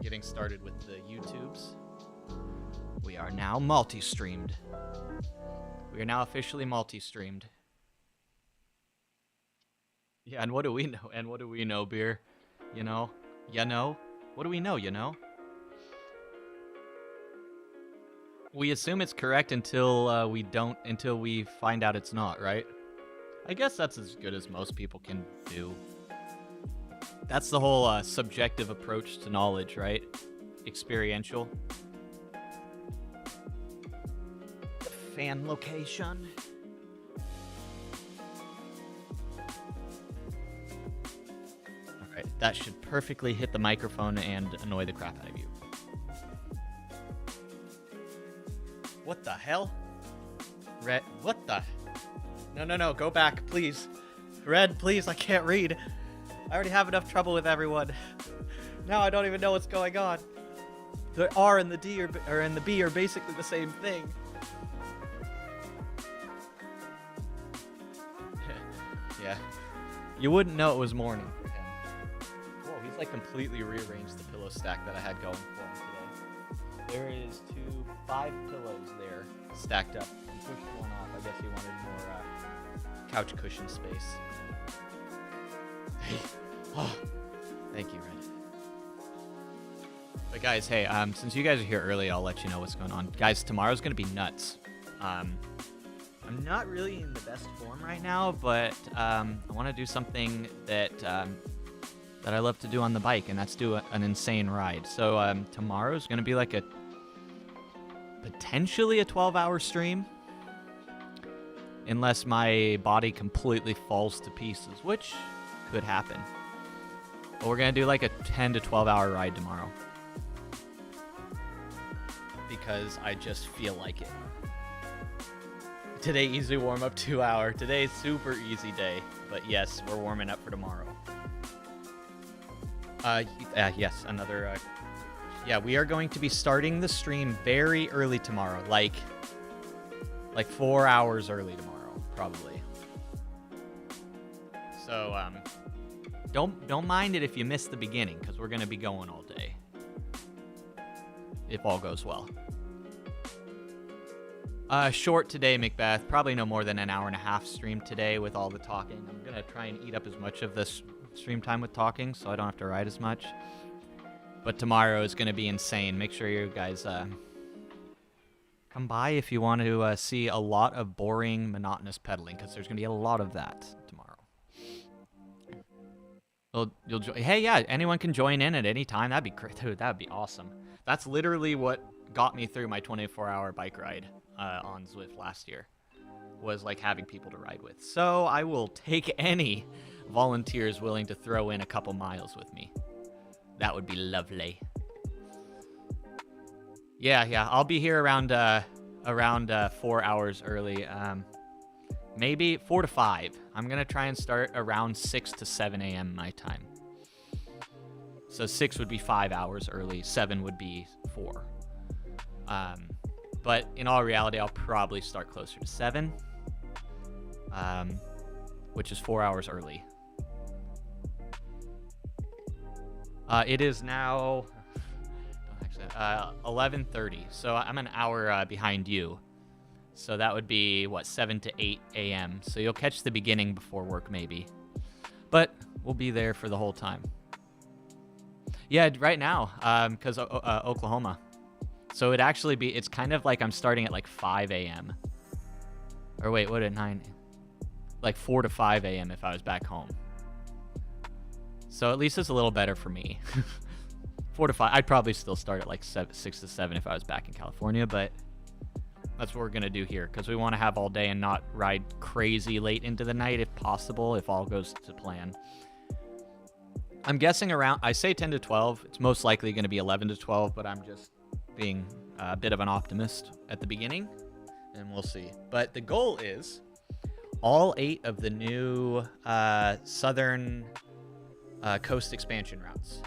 getting started with the YouTubes. We are now multi-streamed. We are now officially multi-streamed. Yeah, and what do we know? And what do we know, Beer? You know? What do we know, We assume it's correct until we find out it's not, right? I guess that's as good as most people can do. That's the whole subjective approach to knowledge, right? Experiential. Fan location. Alright, that should perfectly hit the microphone and annoy the crap out of you. What the hell? Red, what the? No, go back, please. Red, please, I can't read. I already have enough trouble with everyone. Now I don't even know what's going on. The R and the D and the B are basically the same thing. Yeah. You wouldn't know it was morning for him. Whoa, he's like completely rearranged the pillow stack that I had going for him today. There is 5 pillows there stacked up. He pushed one off. I guess he wanted more couch cushion space. Oh, thank you, Red. But guys, hey, since you guys are here early, I'll let you know what's going on. Guys, tomorrow's gonna be nuts. I'm not really in the best form right now, but I want to do something that I love to do on the bike, and that's do an insane ride. So tomorrow's gonna be like potentially a 12-hour stream, unless my body completely falls to pieces, which could happen. But we're gonna do like a 10 to 12-hour ride tomorrow because I just feel like it. Today easy warm up 2 hour. Today's super easy day, but yes, we're warming up for tomorrow. Yes, another. Yeah, we are going to be starting the stream very early tomorrow, like 4 hours early tomorrow, probably. So don't mind it if you miss the beginning, because we're gonna be going all day, if all goes well. Short today, Macbeth. Probably no more than an hour and a half stream today with all the talking. I'm gonna try and eat up as much of this stream time with talking, so I don't have to ride as much. But tomorrow is gonna be insane. Make sure you guys come by if you want to see a lot of boring, monotonous pedaling, because there's gonna be a lot of that tomorrow. Hey, yeah, anyone can join in at any time. That'd be great. Dude, that'd be awesome. That's literally what got me through my 24-hour bike ride on Zwift last year, was like having people to ride with. So I will take any volunteers willing to throw in a couple miles with me. That would be lovely. Yeah, I'll be here around 4 hours early. Maybe 4 to 5. I'm gonna try and start around 6 to 7 a.m. my time. So 6 would be 5 hours early. 7 would be 4. But in all reality, I'll probably start closer to 7, which is 4 hours early. It is now 11:30, so I'm an hour behind you. So that would be, what, 7 to 8 a.m. So you'll catch the beginning before work, maybe. But we'll be there for the whole time. Yeah, right now, because Oklahoma. So it'd actually be, it's kind of like I'm starting at like 5 a.m. Or wait, what at 9? Like 4 to 5 a.m. if I was back home. So at least it's a little better for me. 4 to 5. I'd probably still start at like 6 to 7 if I was back in California, but that's what we're going to do here, because we want to have all day and not ride crazy late into the night if possible, if all goes to plan. I'm guessing around, I say 10 to 12. It's most likely going to be 11 to 12, but I'm just being a bit of an optimist at the beginning, and we'll see. But the goal is all 8 of the new southern coast expansion routes,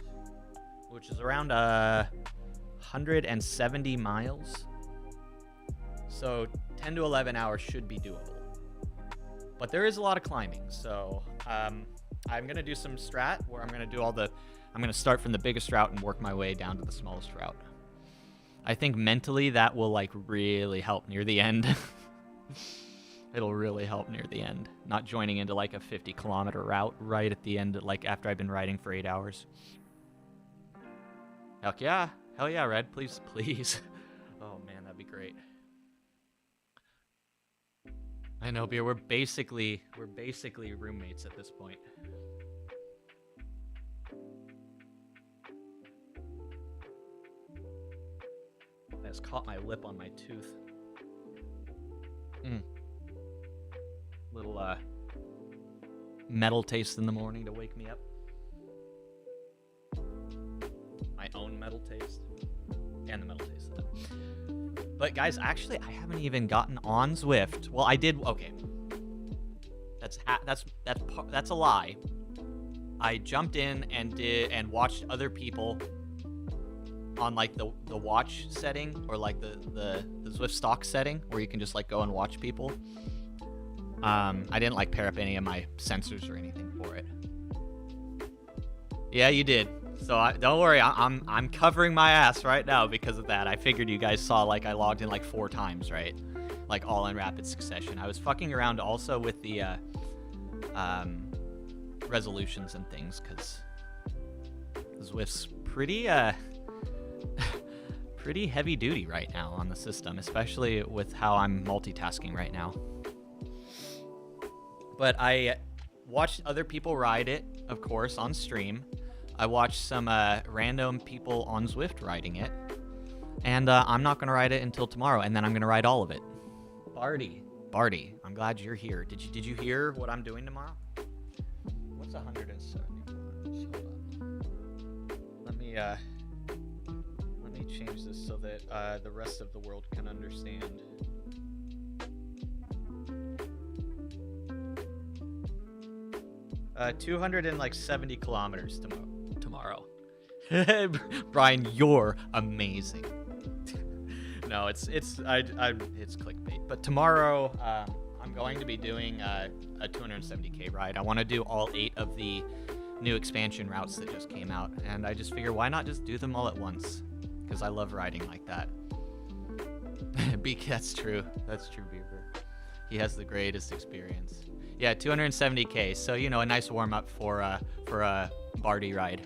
which is around 170 miles. So 10 to 11 hours should be doable. But there is a lot of climbing, so I'm going to do some strat where I'm going to do all the I'm going to start from the biggest route and work my way down to the smallest route. I think mentally that will like really help near the end. It'll really help near the end. Not joining into like a 50-kilometer route right at the end, like after I've been riding for 8 hours. Heck yeah. Hell yeah, Red. Please, please. Oh man, that'd be great. I know, Beer. We're basically roommates at this point. I just caught my lip on my tooth. Little metal taste in the morning to wake me up. My own metal taste. And the metal taste of it. But guys, actually, I haven't even gotten on Zwift. Well, I did. Okay, that's a lie. I jumped in and watched other people on like the watch setting, or like the Zwift stock setting, where you can just like go and watch people. I didn't like pair up any of my sensors or anything for it. Yeah, you did. So don't worry, I'm covering my ass right now because of that. I figured you guys saw like I logged in like 4 times, right? Like all in rapid succession. I was fucking around also with the resolutions and things, because Zwift's pretty pretty heavy duty right now on the system, especially with how I'm multitasking right now. But I watched other people ride it, of course, on stream. I watched some random people on Zwift riding it. And I'm not going to ride it until tomorrow, and then I'm going to ride all of it. Barty, I'm glad you're here. Did you hear what I'm doing tomorrow? What's 170? Let me change this so that the rest of the world can understand. 270 kilometers tomorrow. Brian, you're amazing. No, it's clickbait. But tomorrow, I'm going to be doing a 270K ride. I want to do all 8 of the new expansion routes that just came out, and I just figure, why not just do them all at once? Because I love riding like that. That's true. That's true, Beaver. He has the greatest experience. Yeah, 270K. So, you know, a nice warm up for a Barty ride.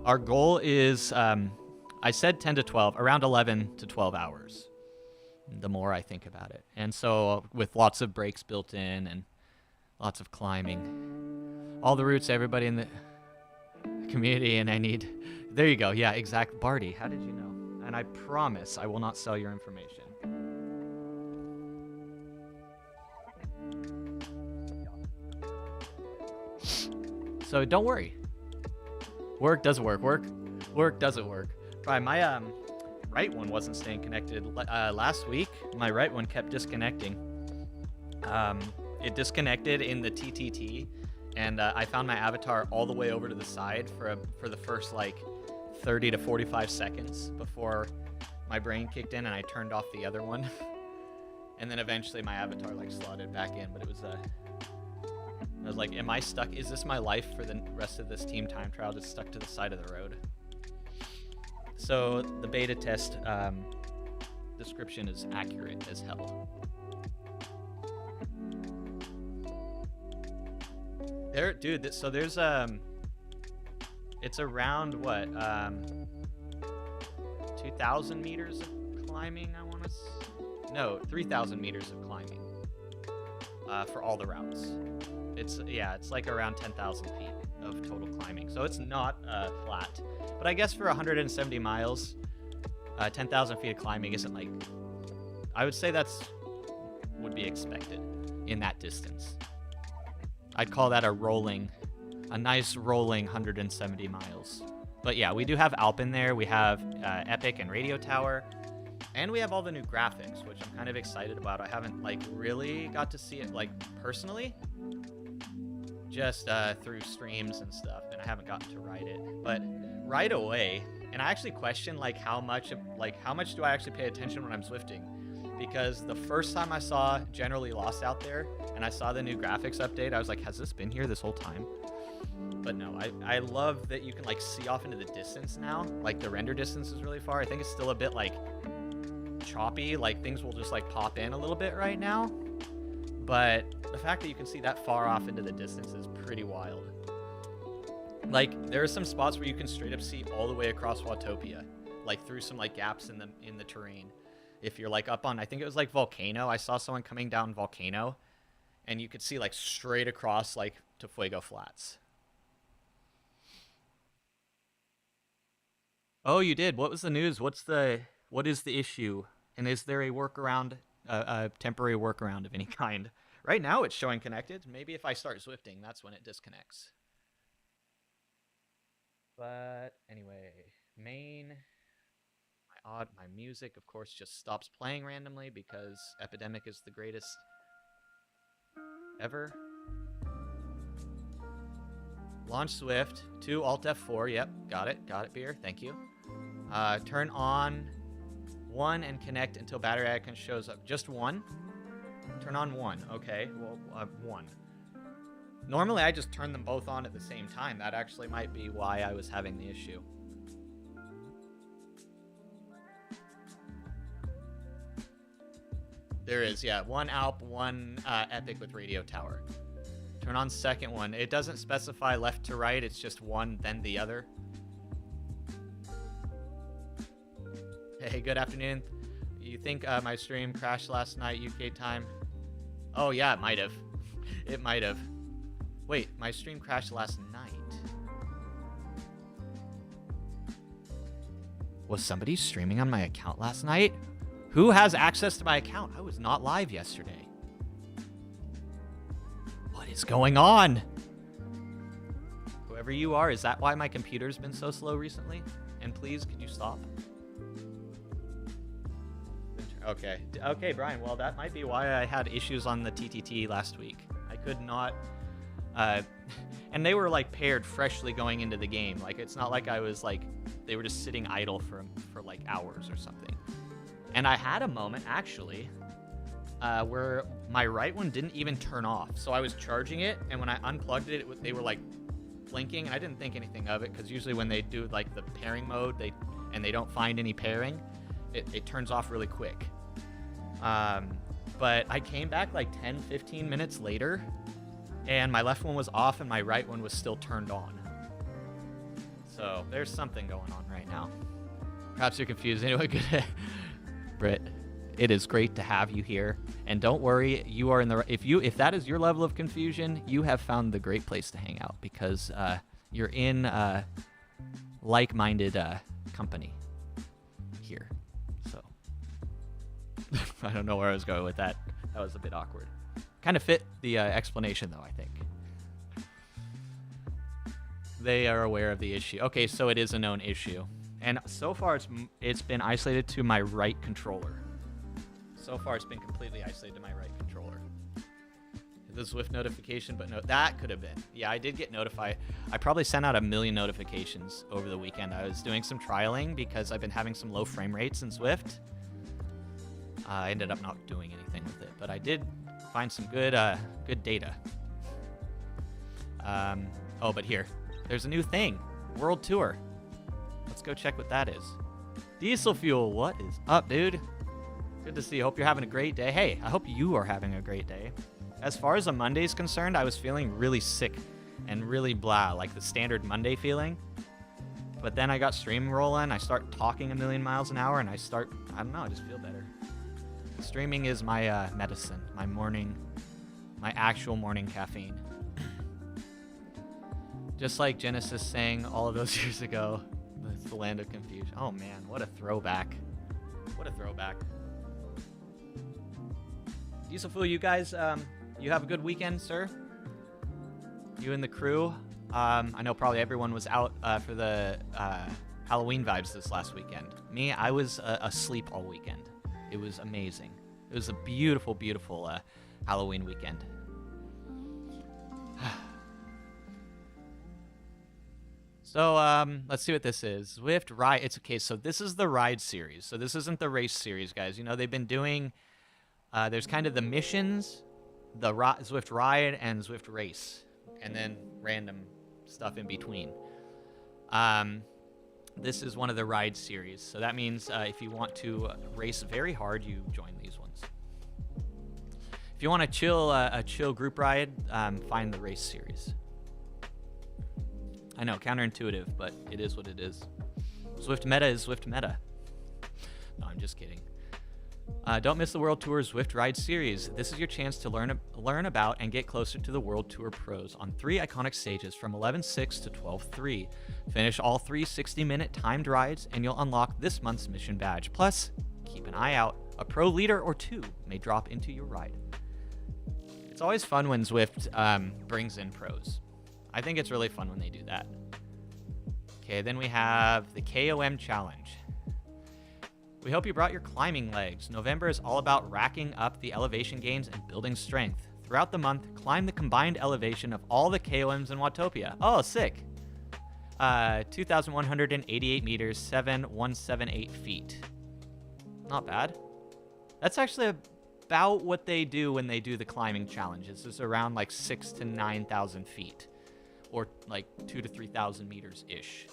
Our goal is, I said 10 to 12, around 11 to 12 hours. The more I think about it. And so with lots of breaks built in and lots of climbing. All the routes, everybody in the community, and I need... There you go. Yeah, exact. Barty, how did you know? And I promise I will not sell your information. So don't worry. Work doesn't work. Work doesn't work. Right, my right one wasn't staying connected. Last week, my right one kept disconnecting. It disconnected in the TTT, and I found my avatar all the way over to the side for the first like 30 to 45 seconds before my brain kicked in and I turned off the other one. And then eventually my avatar like slotted back in, but it was I was like, am I stuck? Is this my life for the rest of this team time trial, just stuck to the side of the road? So the beta test description is accurate as hell. There, dude, so there's it's around what 2,000 meters of climbing, I want to no 3,000 meters of climbing for all the routes. It's like around 10,000 feet of total climbing, so it's not flat. But I guess for 170 miles, 10,000 feet of climbing isn't like, I would say would be expected in that distance. I'd call that a nice rolling 170 miles. But yeah, we do have Alp in there. We have Epic and Radio Tower, and we have all the new graphics, which I'm kind of excited about. I haven't like really got to see it like personally, just through streams and stuff, and I haven't gotten to ride it. But right away, and I actually question like how much do I actually pay attention when I'm Zwifting? Because the first time I saw Generally Lost out there and I saw the new graphics update, I was like, has this been here this whole time? But no, I love that you can like see off into the distance now. Like the render distance is really far. I think it's still a bit like choppy. Like things will just like pop in a little bit right now. But the fact that you can see that far off into the distance is pretty wild. Like there are some spots where you can straight up see all the way across Watopia, like through some like gaps in the terrain. If you're like up on, I think it was like Volcano. I saw someone coming down Volcano, and you could see like straight across like to Fuego Flats. Oh, you did. What was the news? What is the issue? And is there a workaround, a temporary workaround of any kind? Right now, it's showing connected. Maybe if I start Zwifting, that's when it disconnects. But anyway, my music, of course, just stops playing randomly because Epidemic is the greatest ever. Launch Zwift. 2 Alt F4. Yep, got it, beer. Thank you. Turn on 1 and connect until battery icon shows up. Just 1? Turn on 1. Okay, well, 1. Normally, I just turn them both on at the same time. That actually might be why I was having the issue. There is, yeah. 1 Alp, 1 Epic with radio tower. Turn on second one. It doesn't specify left to right. It's just one, then the other. Hey, good afternoon. You think my stream crashed last night, UK time? Oh, yeah, it might have. It might have. Wait, my stream crashed last night. Was somebody streaming on my account last night? Who has access to my account? I was not live yesterday. What is going on? Whoever you are, is that why my computer's been so slow recently? And please, could you stop? Okay. Okay, Brian. Well, that might be why I had issues on the TTT last week. I could not... and they were, like, paired freshly going into the game. Like, it's not like I was, like... They were just sitting idle for like, hours or something. And I had a moment, actually, where my right one didn't even turn off. So I was charging it, and when I unplugged it, they were, like, blinking, and I didn't think anything of it, because usually when they do, like, the pairing mode, they don't find any pairing, it turns off really quick. But I came back, like, 10, 15 minutes later, and my left one was off, and my right one was still turned on. So there's something going on right now. Perhaps you're confused. Anyway, good. Britt, it is great to have you here, and don't worry, you are in the if that is your level of confusion, you have found the great place to hang out, because you're in like-minded company here. So I don't know where I was going with that. That was a bit awkward. Kind of fit the explanation, though, I think. They are aware of the issue. Okay, so it is a known issue. And so far, it's been isolated to my right controller. So far, it's been completely isolated to my right controller. The Zwift notification, but no, that could have been. Yeah, I did get notified. I probably sent out 1 million notifications over the weekend. I was doing some trialing because I've been having some low frame rates in Zwift. I ended up not doing anything with it, but I did find some good data. Oh, but here. There's a new thing. World Tour. Let's go check what that is. Diesel Fuel, what is up, dude? Good to see you. Hope you're having a great day. Hey, I hope you are having a great day. As far as a Monday is concerned, I was feeling really sick and really blah, like the standard Monday feeling. But then I got stream rolling. I start talking 1,000,000 miles an hour, and I don't know, I just feel better. Streaming is my medicine, my actual morning caffeine. Just like Genesis sang all of those years ago, it's the land of confusion. Oh man, what a throwback. What a throwback. Diesel Fool, you guys, you have a good weekend, sir? You and the crew? I know probably everyone was out for the Halloween vibes this last weekend. Me, I was asleep all weekend. It was amazing. It was a beautiful, beautiful Halloween weekend. So, let's see what this is. Zwift Ride. It's okay. So this is the ride series. So this isn't the race series, guys. You know, they've been doing, there's kind of the missions, the Zwift Ride and Zwift Race, and then random stuff in between. This is one of the ride series, so that means if you want to race very hard, you join these ones. If you want to chill, a chill group ride, find the race series. I know, counterintuitive, but it is what it is. Zwift meta is Zwift meta. No, I'm just kidding. Don't miss the World Tour Zwift Ride Series. This is your chance to learn about and get closer to the World Tour pros on 3 iconic stages from 11.6 to 12.3. Finish all 3 60-minute timed rides, and you'll unlock this month's mission badge. Plus, keep an eye out. A pro leader or 2 may drop into your ride. It's always fun when Zwift brings in pros. I think it's really fun when they do that. Okay, then we have the KOM Challenge. We hope you brought your climbing legs. November is all about racking up the elevation gains and building strength. Throughout the month, climb the combined elevation of all the KOMs in Watopia. Oh, sick. 2,188 meters, 7,178 feet. Not bad. That's actually about what they do when they do the climbing challenges. It's around like 6,000 to 9,000 feet. Or like 2,000 to 3,000 meters-ish.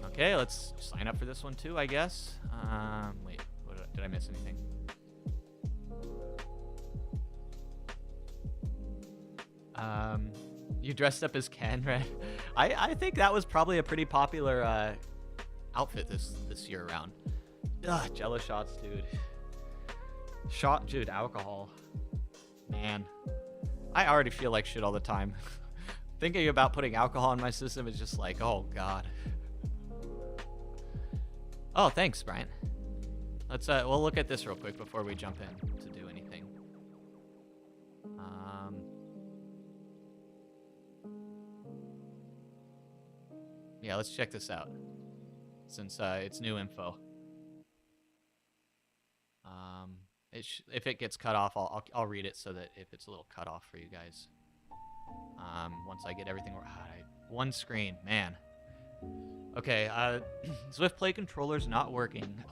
Okay, let's sign up for this one too, I guess. Wait, did I miss anything? You dressed up as Ken, right? I think that was probably a pretty popular outfit this year around. Ugh, Jello shots, dude. Dude, alcohol. Man, I already feel like shit all the time. Thinking about putting alcohol in my system is just like, oh god. Oh, thanks, Brian. Let's we'll look at this real quick before we jump in to do anything. Yeah, let's check this out since it's new info. If it gets cut off, I'll read it so that if it's a little cut off for you guys. Once I get everything right. One screen, man. Okay, Zwift Play controller's not working.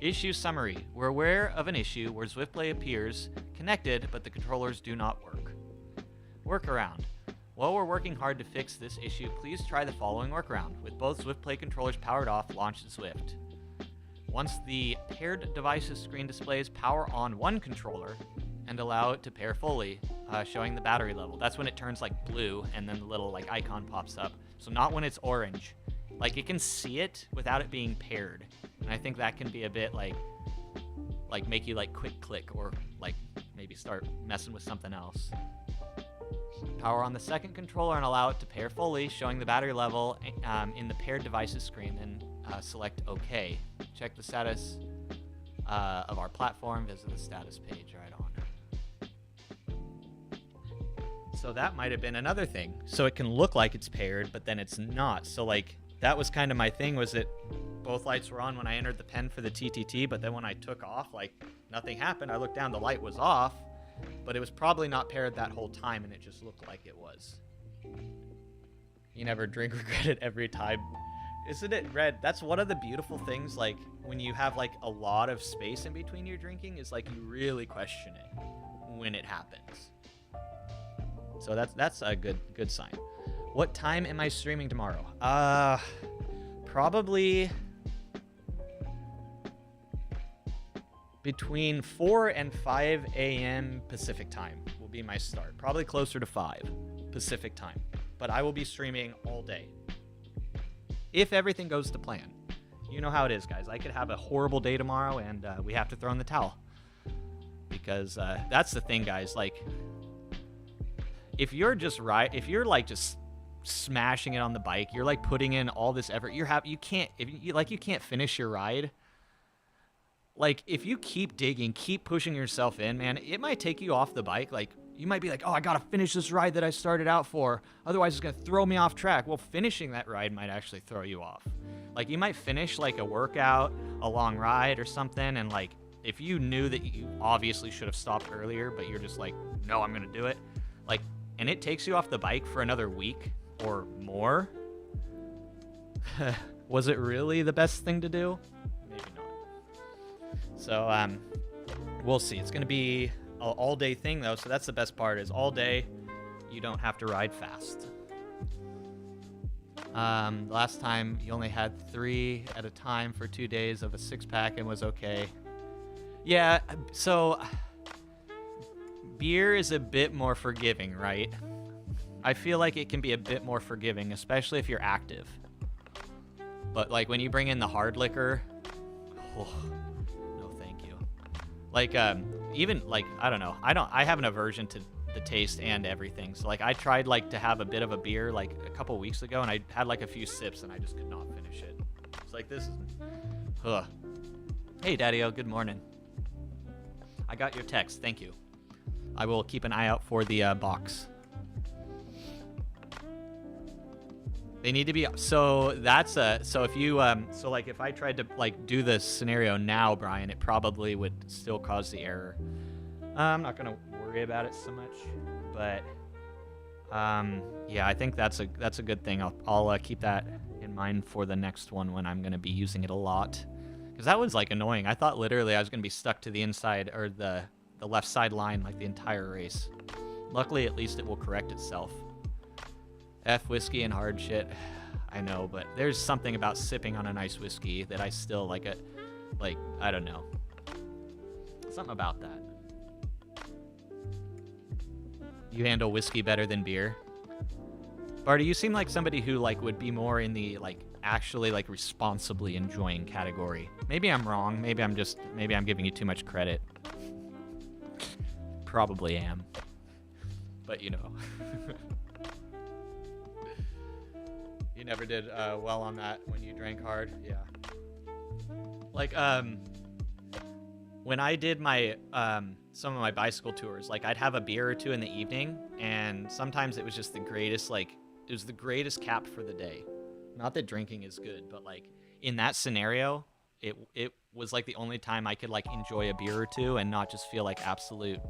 Issue summary. We're aware of an issue where Zwift Play appears connected, but the controllers do not work. Workaround. While we're working hard to fix this issue, please try the following workaround. With both Zwift Play controllers powered off, launch Zwift. Once the paired devices screen displays, power on one controller and allow it to pair fully, showing the battery level. That's when it turns like blue and then the little like icon pops up. So not when it's orange. Like it can see it without it being paired. And I think that can be a bit like make you like quick click or like maybe start messing with something else. Power on the second controller and allow it to pair fully, showing the battery level in the paired devices screen, then select OK. Check the status of our platform, visit the status page right on. So that might have been another thing. So it can look like it's paired, but then it's not. So like that was kind of my thing, was that both lights were on when I entered the pen for the TTT, but then when I took off, like nothing happened. I looked down, the light was off, but it was probably not paired that whole time, and it just looked like it was. You never drink regret it every time. Isn't it, Red? That's one of the beautiful things, like when you have like a lot of space in between your drinking, is like you really question it when it happens. So that's a good sign. What time am I streaming tomorrow? Probably between 4 and 5 a.m. Pacific time will be my start. Probably closer to 5 Pacific time. But I will be streaming all day. If everything goes to plan. You know how it is, guys. I could have a horrible day tomorrow and we have to throw in the towel. Because that's the thing, guys. Like, if you're just like just smashing it on the bike, you're like putting in all this effort. You can't finish your ride. Like if you keep digging, keep pushing yourself in, man, it might take you off the bike. Like you might be like, oh, I gotta finish this ride that I started out for, otherwise it's gonna throw me off track. Well, finishing that ride might actually throw you off. Like you might finish like a workout, a long ride or something, and like if you knew that you obviously should have stopped earlier, but you're just like, no, I'm gonna do it. Like, and it takes you off the bike for another week or more. Was it really the best thing to do? Maybe not. So, we'll see. It's going to be an all-day thing, though, so that's the best part, is all day. you don't have to ride fast. Last time you only had 3 at a time for 2 days of a 6-pack and was okay. Yeah, so beer is a bit more forgiving, right? I feel like it can be a bit more forgiving, especially if you're active. But like when you bring in the hard liquor, oh, no thank you. Like even like I don't know. I have an aversion to the taste and everything. So like I tried like to have a bit of a beer like a couple weeks ago, and I had like a few sips and I just could not finish it. It's like this is Hey Daddy-O, good morning. I got your text, thank you. I will keep an eye out for the box. They need to be, so that's so if you so like if I tried to like do this scenario now, Brian, it probably would still cause the error. I'm not gonna worry about it so much, but yeah, I think that's a good thing. I'll keep that in mind for the next one when I'm gonna be using it a lot, because that was like annoying. I thought literally I was gonna be stuck to the inside or the left side line like the entire race. Luckily, at least it will correct itself. F whiskey and hard shit. I know, but there's something about sipping on a nice whiskey that I still like I don't know. Something about that. You handle whiskey better than beer? Barty, you seem like somebody who like would be more in the like actually like responsibly enjoying category. Maybe I'm wrong. Maybe I'm giving you too much credit. Probably am. But you know. You never did well on that when you drank hard. Yeah. Like when I did my some of my bicycle tours, like I'd have a beer or two in the evening, and sometimes it was just the greatest, like it was the greatest cap for the day. Not that drinking is good, but like in that scenario, it was like the only time I could like enjoy a beer or two and not just feel like absolute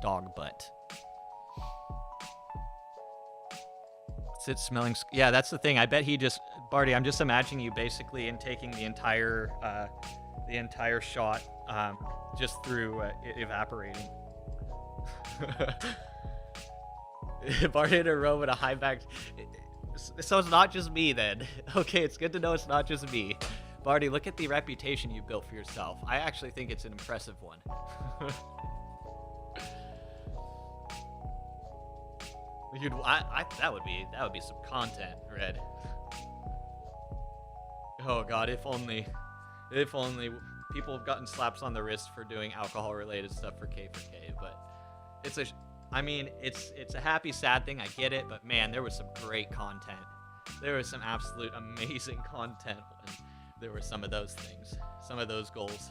dog butt. Sit smelling. Yeah, that's the thing. I bet he just, Barty, I'm just imagining you basically in taking the entire shot just through evaporating. Barty in a row with a high back. So it's not just me then. Okay, it's good to know it's not just me. Barty, look at the reputation you built for yourself. I actually think it's an impressive one. Dude, that would be some content, Red. Oh God, if only people have gotten slaps on the wrist for doing alcohol-related stuff for K4K. But it's a happy, sad thing. I get it, but man, there was some great content. There was some absolute amazing content when there were some of those things, some of those goals.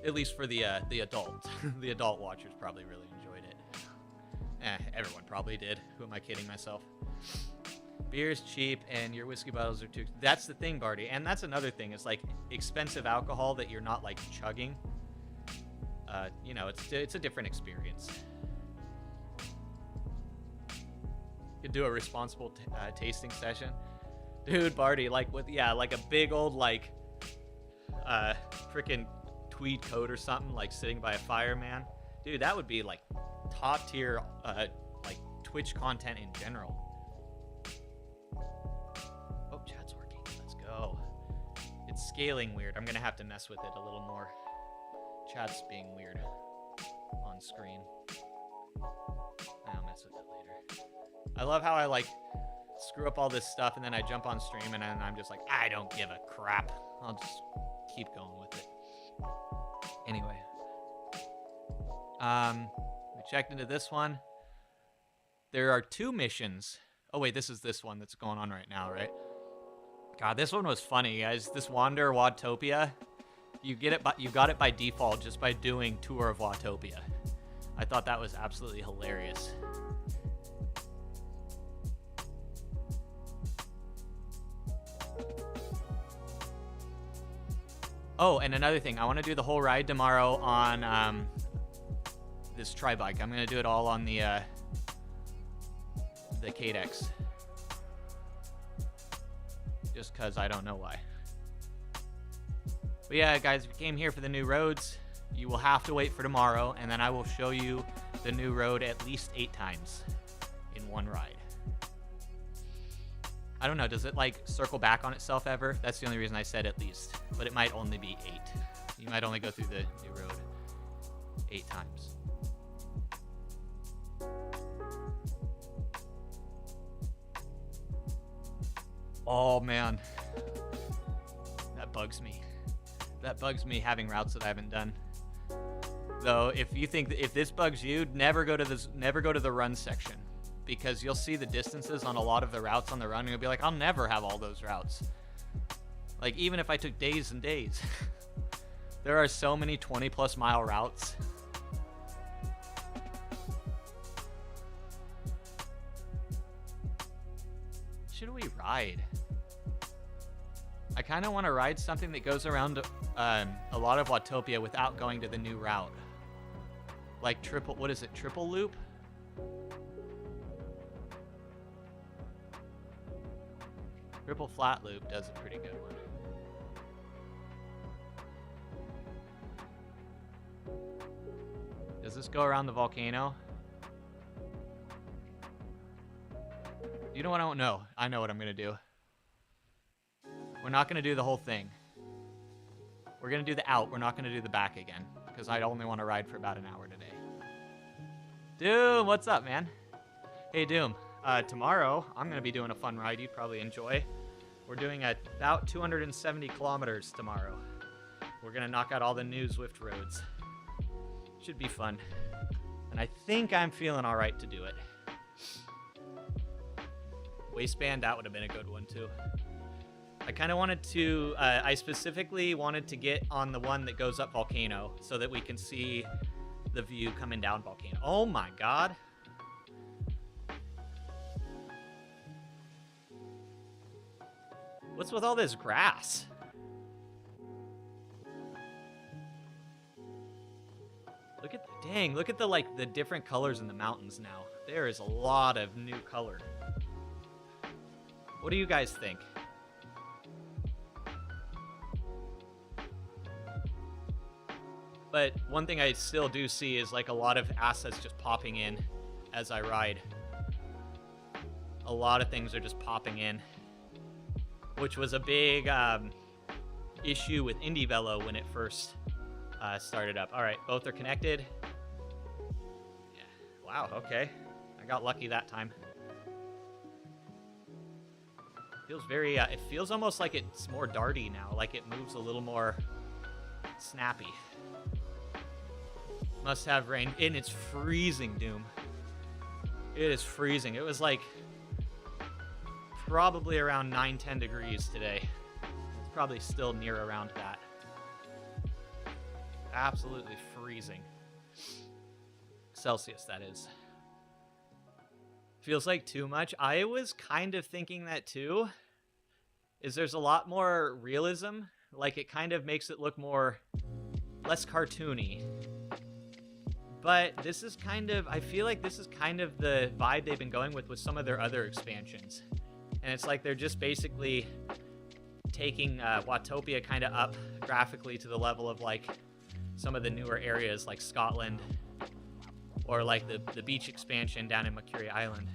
At least for the adult, the adult watchers probably really enjoyed it. Everyone probably did. Who am I kidding myself? Beer's cheap and your whiskey bottles are too. That's the thing, Barty. And that's another thing. It's like expensive alcohol that you're not like chugging. You know, it's a different experience. You could do a responsible tasting session. Dude, Barty, like like a big old like freaking tweed coat or something, like sitting by a fire, man. Dude, that would be like top tier like Twitch content in general. Oh, chat's working. Let's go. It's scaling weird. I'm gonna have to mess with it a little more. Chat's being weird on screen. I'll mess with it later. I love how I like screw up all this stuff and then I jump on stream and then I'm just like, I don't give a crap. I'll just keep going with it. Anyway. We checked into this one. There are 2 missions. Oh wait, this is this one that's going on right now, right? God, this one was funny, guys. This Wander Watopia, you got it by default just by doing Tour of Watopia. I thought that was absolutely hilarious. Oh, and another thing, I want to do the whole ride tomorrow on this tri-bike. I'm gonna do it all on the Cadex, just cause I don't know why. But yeah, guys, if you came here for the new roads, you will have to wait for tomorrow, and then I will show you the new road at least 8 times in one ride. I don't know, does it like circle back on itself ever? That's the only reason I said at least, but it might only be 8. You might only go through the new road 8 times. Oh man, that bugs me. That bugs me, having routes that I haven't done. Though, if you think if this bugs you, never go to the run section, because you'll see the distances on a lot of the routes on the run, and you'll be like, I'll never have all those routes. Like, even if I took days and days, there are so many 20+ mile routes. Should we ride? I kind of want to ride something that goes around a lot of Watopia without going to the new route. Like triple loop? Triple flat loop does a pretty good one. Does this go around the volcano? You know what? I don't know. I know what I'm going to do. We're not going to do the whole thing. We're going to do the out. We're not going to do the back again, because I only want to ride for about an hour today. Doom, what's up, man? Hey, Doom. Tomorrow, I'm going to be doing a fun ride you'd probably enjoy. We're doing about 270 kilometers tomorrow. We're going to knock out all the new Zwift roads. Should be fun. And I think I'm feeling all right to do it. Waistband, that would have been a good one, too. I kind of wanted to, I specifically wanted to get on the one that goes up Volcano so that we can see the view coming down Volcano. Oh my God. What's with all this grass? Look at, dang, look at the different colors in the mountains now. There is a lot of new color. What do you guys think? But one thing I still do see is like a lot of assets just popping in as I ride. A lot of things are just popping in, which was a big issue with Indie Velo when it first started up. All right, both are connected. Yeah. Wow, okay. I got lucky that time. Feels very, it feels almost like it's more darty now, like it moves a little more snappy. Must have rain, and it's freezing, Doom. It is freezing. It was like probably around 9-10 degrees today. It's probably still near around that. Absolutely freezing. Celsius, that is. Feels like too much. I was kind of thinking that too. There's a lot more realism. Like, it kind of makes it look less cartoony. But this is kind of, I feel like this is kind of the vibe they've been going with some of their other expansions. And it's like they're just basically taking Watopia kind of up graphically to the level of like some of the newer areas like Scotland, or like the beach expansion down in Mercury Island.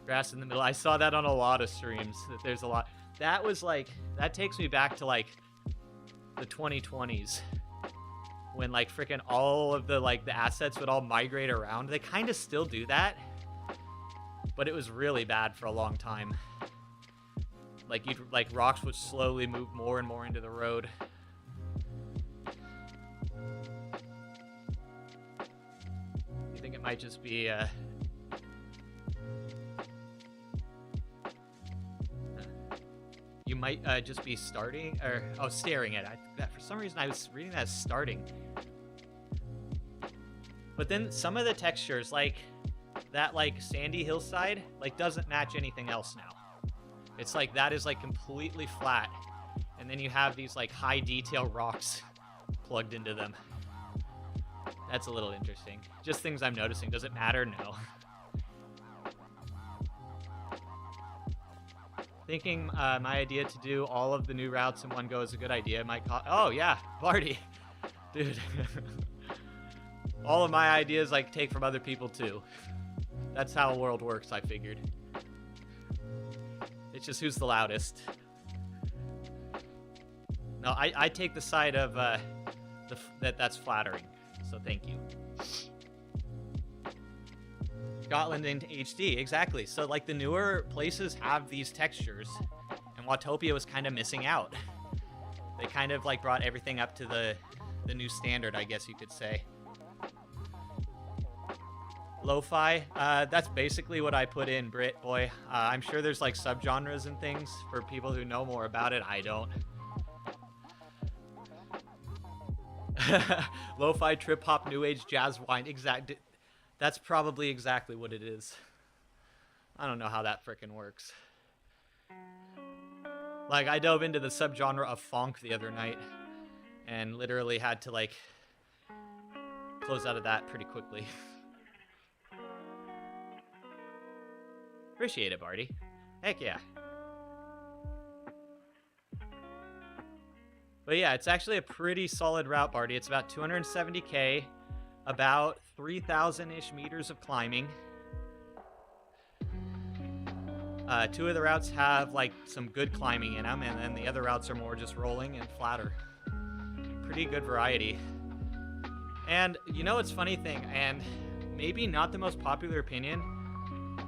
Grass in the middle. I saw that on a lot of streams, that there's a lot. That was like, that takes me back to like the 2020s. When like freaking all of the assets would all migrate around. They kind of still do that, but it was really bad for a long time. Like rocks would slowly move more and more into the road. You think it might just be you might just be starting, or staring at it. For some reason I was reading that as starting. But then some of the textures, like that sandy hillside, doesn't match anything else now. It's like that is completely flat, and then you have these high detail rocks plugged into them. That's a little interesting. Just things I'm noticing. Does it matter? No. Thinking my idea to do all of the new routes in one go is a good idea. It might cost... Oh, yeah, Barty. Dude. All of my ideas I take from other people too. That's how the world works, I figured. It's just who's the loudest. No, I take the side of that's flattering. So thank you. Scotland in HD, exactly. So like the newer places have these textures, and Watopia was kind of missing out. They kind of like brought everything up to the new standard, I guess you could say. Lo-fi, that's basically what I put in, Brit boy. I'm sure there's like subgenres and things for people who know more about it. I don't. Lo-fi, trip hop, new age, jazz, wine. That's probably exactly what it is. I don't know how that frickin' works. Like, I dove into the subgenre of funk the other night and literally had to like close out of that pretty quickly. Appreciate it, Barty. Heck yeah. But yeah, it's actually a pretty solid route, Barty. It's about 270K, about 3,000-ish meters of climbing. Two of the routes have like some good climbing in them, and then the other routes are more just rolling and flatter. Pretty good variety. And you know, it's funny thing, and maybe not the most popular opinion,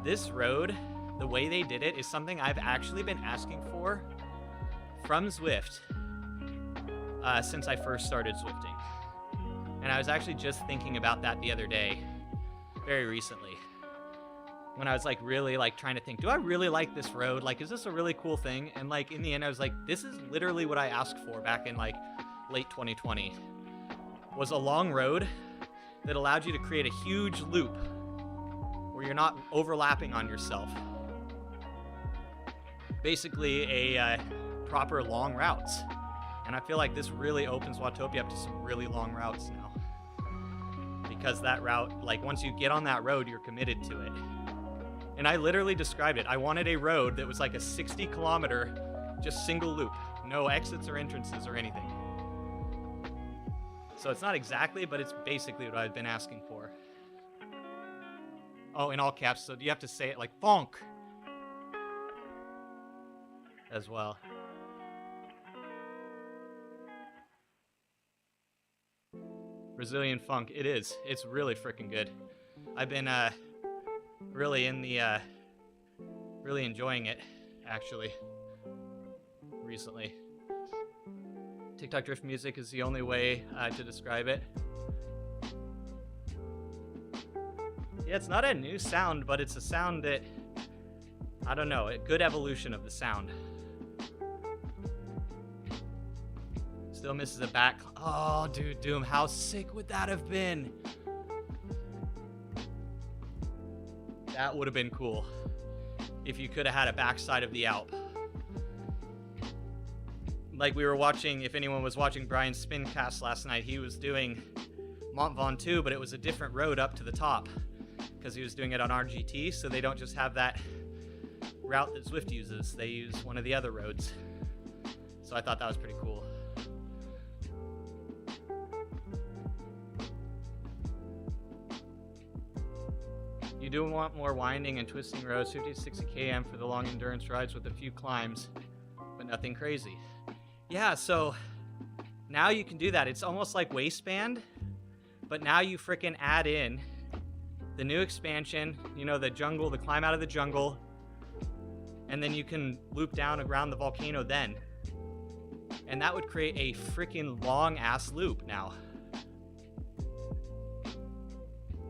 this road, the way they did it, is something I've actually been asking for from Zwift since I first started Zwifting. And I was actually just thinking about that the other day, very recently, when I was like really like trying to think, do I really like this road? Like, is this a really cool thing? And like in the end, I was like, this is literally what I asked for back in like late 2020, was a long road that allowed you to create a huge loop where you're not overlapping on yourself. Basically a proper long routes. And I feel like this really opens Watopia up to some really long routes now. Because that route, like once you get on that road, you're committed to it. And I literally described it. I wanted a road that was like a 60-kilometer, just single loop. No exits or entrances or anything. So it's not exactly, but it's basically what I've been asking for. Oh, in all caps, so you have to say it like funk as well. Brazilian funk, it is. It's really freaking good. I've been really in the really enjoying it actually recently. TikTok drift music is the only way to describe it. Yeah, it's not a new sound, but it's a sound that, I don't know, a good evolution of the sound. Still misses a back. Oh, dude, Doom, how sick would that have been? That would have been cool if you could have had a backside of the Alp. Like we were watching, if anyone was watching Brian's spin cast last night, he was doing Mont Ventoux, but it was a different road up to the top because he was doing it on RGT, so they don't just have that route that Zwift uses. They use one of the other roads. So I thought that was pretty cool. You do want more winding and twisting roads, 50 to 60 km for the long endurance rides with a few climbs, but nothing crazy. Yeah, so now you can do that. It's almost like waistband, but now you frickin' add in the new expansion, you know, the jungle, the climb out of the jungle, and then you can loop down around the volcano then. And that would create a frickin' long ass loop now.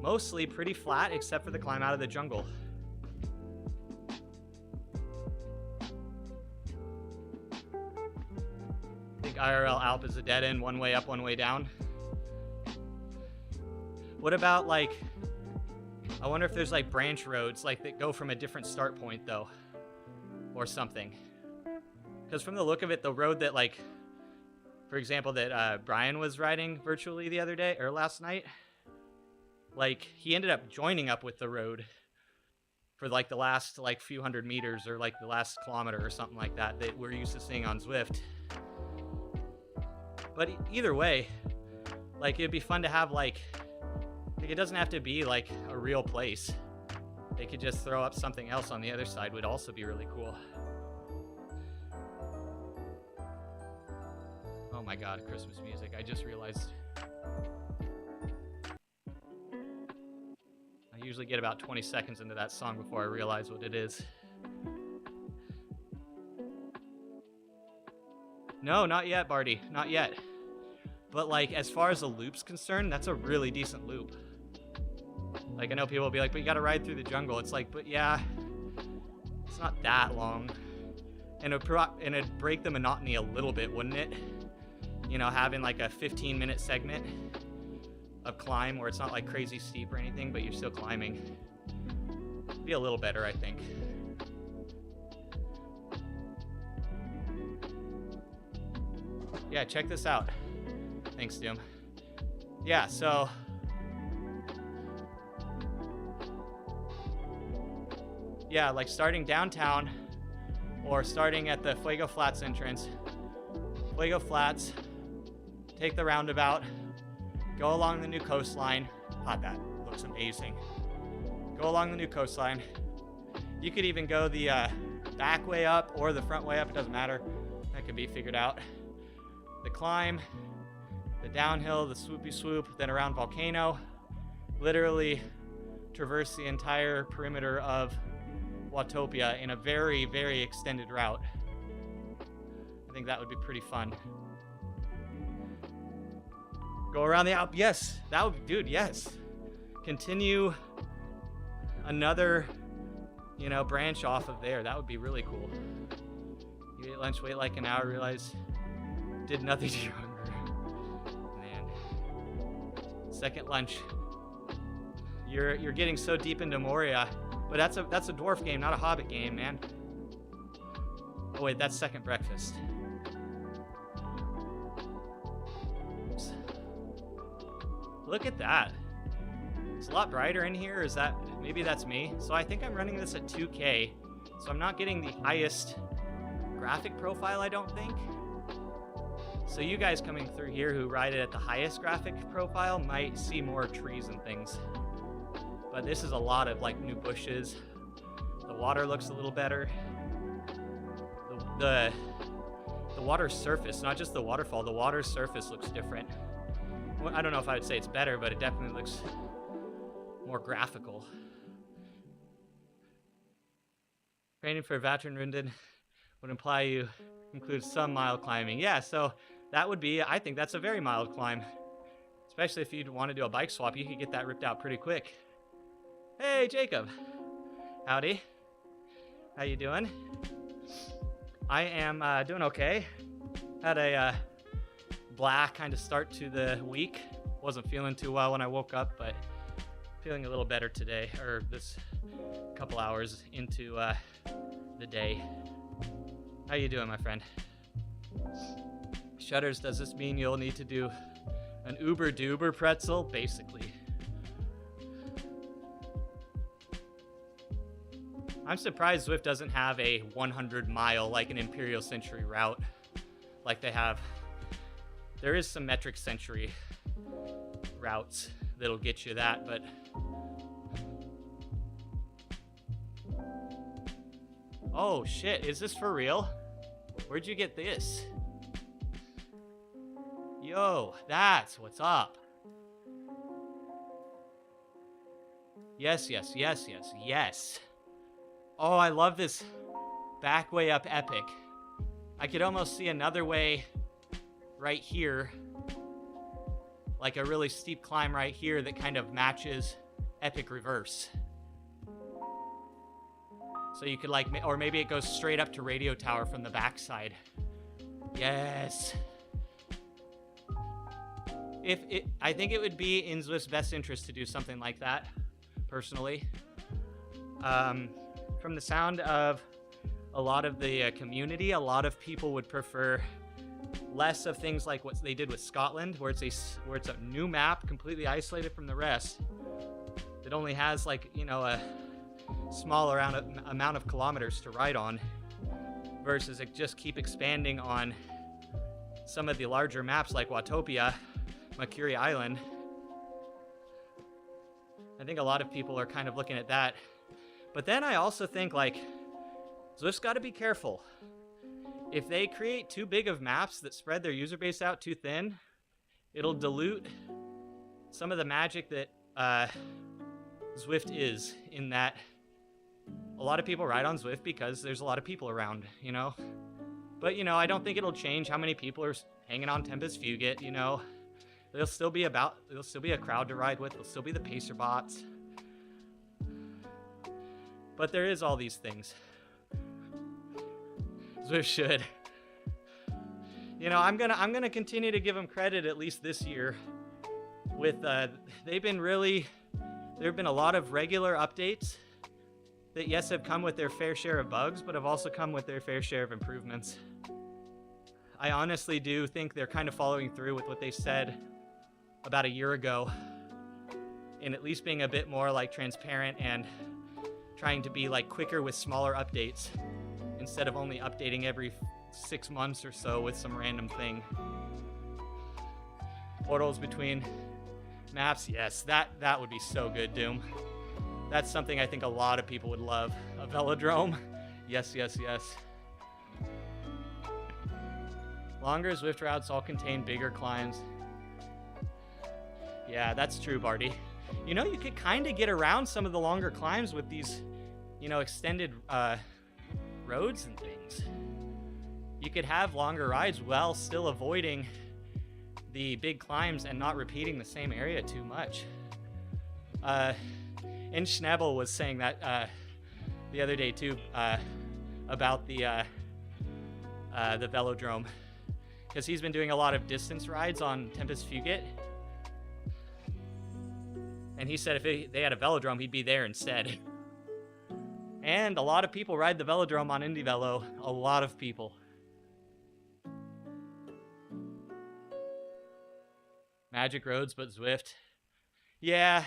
Mostly pretty flat except for the climb out of the jungle. I think IRL Alp is a dead end, one way up, one way down. What about like, I wonder if there's like branch roads like that go from a different start point though, or something. Because from the look of it, the road that like, for example, that Brian was riding virtually the other day or last night, like he ended up joining up with the road for like the last like few hundred meters or like the last kilometer or something like that that we're used to seeing on Zwift. But either way, like it'd be fun to have like Like, it doesn't have to be like a real place. They could just throw up something else on the other side, would also be really cool. Oh my god, Christmas music. I just realized. I usually get about 20 seconds into that song before I realize what it is. No, not yet, Barty. Not yet. But, like, as far as the loop's concerned, that's a really decent loop. Like, I know people will be like, but you gotta ride through the jungle. It's like, but yeah, it's not that long. And it'd break the monotony a little bit, wouldn't it? You know, having like a 15-minute segment of climb where it's not like crazy steep or anything, but you're still climbing. Be a little better, I think. Yeah, check this out. Thanks, Doom. Yeah, so yeah, like starting downtown or starting at the Fuego Flats entrance. Fuego Flats, take the roundabout, go along the new coastline. God, that looks amazing. Go along the new coastline. You could even go the back way up or the front way up, it doesn't matter. That can be figured out. The climb, the downhill, the swoopy swoop, then around Volcano. Literally traverse the entire perimeter of Watopia in a very, very extended route. I think that would be pretty fun. Go around the Alp. Yes, that would be, dude, yes. Continue another, you know, branch off of there. That would be really cool. You ate lunch, wait like an hour, realize did nothing to your hunger. Man. Second lunch. You're getting so deep into Moria, but that's a dwarf game, not a hobbit game, man. Oh wait, that's second breakfast. Oops. Look at that. It's a lot brighter in here. Is that, maybe that's me? So I think I'm running this at 2K, so I'm not getting the highest graphic profile, I don't think. So you guys coming through here who ride it at the highest graphic profile might see more trees and things. But this is a lot of like new bushes. The water looks a little better. The water surface, not just the waterfall, the water surface looks different. Well, I don't know if I would say it's better, but it definitely looks more graphical. Training for Vattenrunden would imply you include some mild climbing. Yeah, so that would be, I think that's a very mild climb. Especially if you'd want to do a bike swap, you could get that ripped out pretty quick. Hey, Jacob. Howdy. How you doing? I am doing okay. Had a blah kind of start to the week. Wasn't feeling too well when I woke up, but feeling a little better today, or this couple hours into the day. How you doing, my friend? Shutters, does this mean you'll need to do an Uber Duber pretzel? Basically. I'm surprised Zwift doesn't have a 100-mile, like an Imperial Century route, like they have. There is some metric century routes that'll get you that, but oh shit, is this for real? Where'd you get this? Yo, that's what's up. Yes, yes, yes, yes, yes. Oh, I love this back way up epic. I could almost see another way right here, like a really steep climb right here that kind of matches epic reverse. So you could like, or maybe it goes straight up to Radio Tower from the backside. Yes. I think it would be in Zwift's best interest to do something like that, personally. From the sound of a lot of the community, a lot of people would prefer less of things like what they did with Scotland, where it's a new map completely isolated from the rest. It only has like, you know, a small amount of kilometers to ride on, versus it just keep expanding on some of the larger maps like Watopia, Makuri Island. I think a lot of people are kind of looking at that. But then I also think, like, Zwift's got to be careful. If they create too big of maps that spread their user base out too thin, it'll dilute some of the magic that Zwift is, in that a lot of people ride on Zwift because there's a lot of people around, you know? But, you know, I don't think it'll change how many people are hanging on Tempest Fugit, you know? There'll still be a crowd to ride with. There'll still be the pacer bots. But there is all these things. Zwift should. You know, I'm gonna continue to give them credit, at least this year. With there have been a lot of regular updates that, yes, have come with their fair share of bugs, but have also come with their fair share of improvements. I honestly do think they're kind of following through with what they said about a year ago, in at least being a bit more like transparent and trying to be like quicker with smaller updates instead of only updating every 6 months or so with some random thing. Portals between maps, yes, that would be so good, Doom. That's something I think a lot of people would love. A velodrome, yes, yes, yes. Longer Zwift routes all contain bigger climbs. Yeah, that's true, Barty. You know, you could kind of get around some of the longer climbs with these, you know, extended roads and things. You could have longer rides while still avoiding the big climbs and not repeating the same area too much. And Schnabel was saying that the other day too, about the velodrome, because he's been doing a lot of distance rides on Tempest Fugit. And he said if they had a velodrome, he'd be there instead. And a lot of people ride the velodrome on Indie Velo. A lot of people. Magic roads, but Zwift. Yeah,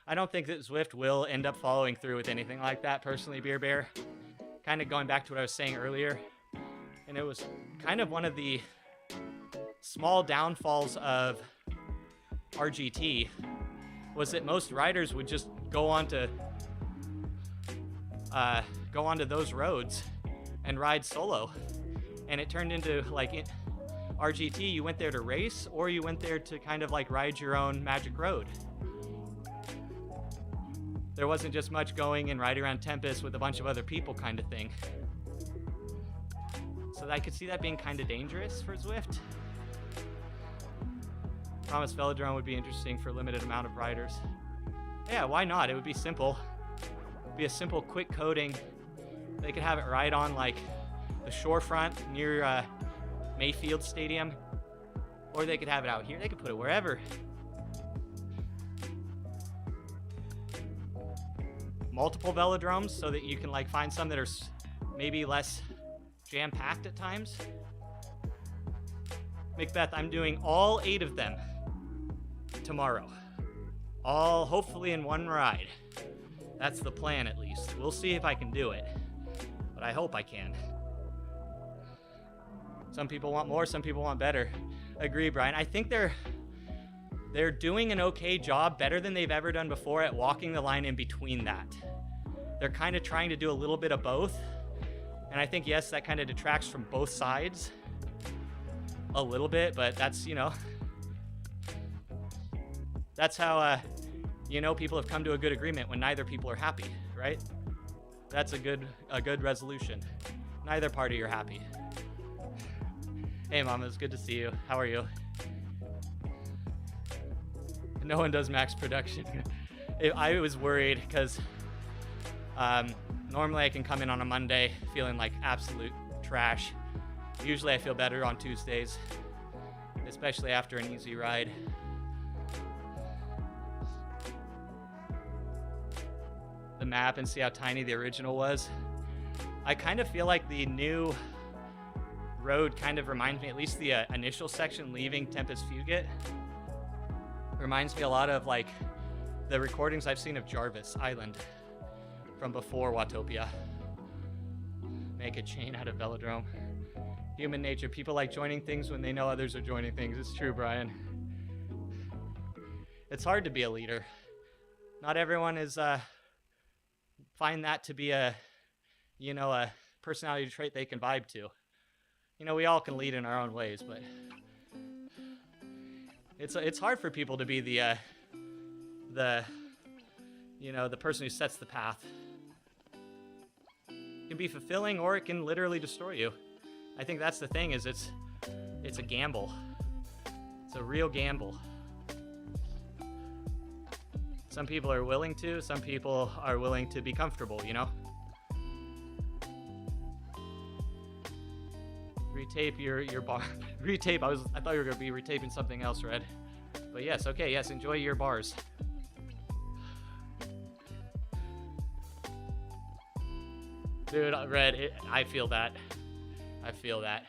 I don't think that Zwift will end up following through with anything like that, personally, Beer Bear. Kind of going back to what I was saying earlier. And it was kind of one of the small downfalls of RGT, was that most riders would just go onto those roads and ride solo, and it turned into like RGT. You went there to race, or you went there to kind of like ride your own magic road. There wasn't just much going and riding around Tempest with a bunch of other people kind of thing. So I could see that being kind of dangerous for Zwift. Promise Velodrome would be interesting for a limited amount of riders. Yeah, why not? It would be simple. It'd be a simple, quick coding. They could have it right on like the shorefront near Mayfield Stadium, or they could have it out here. They could put it wherever. Multiple velodromes so that you can like find some that are maybe less jam-packed at times. Macbeth, I'm doing all 8 of them tomorrow. All hopefully in one ride. That's the plan, at least. We'll see if I can do it, but I hope I can. Some people want more, some people want better. Agree, Brian. I think they're doing an okay job, better than they've ever done before, at walking the line in between that. They're kind of trying to do a little bit of both. And I think, yes, that kind of detracts from both sides a little bit, but that's, you know, that's how, you know, people have come to a good agreement when neither people are happy, right? That's a good resolution. Neither party are happy. Hey, Mama, it's good to see you. How are you? No one does max production. I was worried because normally I can come in on a Monday feeling like absolute trash. Usually I feel better on Tuesdays, especially after an easy ride. The map and see how tiny the original was. I kind of feel like the new road kind of reminds me, at least the initial section leaving Tempest Fugit, reminds me a lot of like the recordings I've seen of Jarvis Island from before Watopia. Make a chain out of velodrome. Human nature. People like joining things when they know others are joining things. It's true, Brian. It's hard to be a leader. Not everyone is find that to be a a personality trait they can vibe to. We all can lead in our own ways, but it's hard for people to be the the person who sets the path. It can be fulfilling, or it can literally destroy you. I think that's the thing, is it's a gamble. It's a real gamble. Some people are willing to, some people are willing to be comfortable, Retape your bar. Retape, I thought you were gonna be retaping something else, Red. But yes, okay, yes, enjoy your bars. Dude, Red, I feel that. I feel that.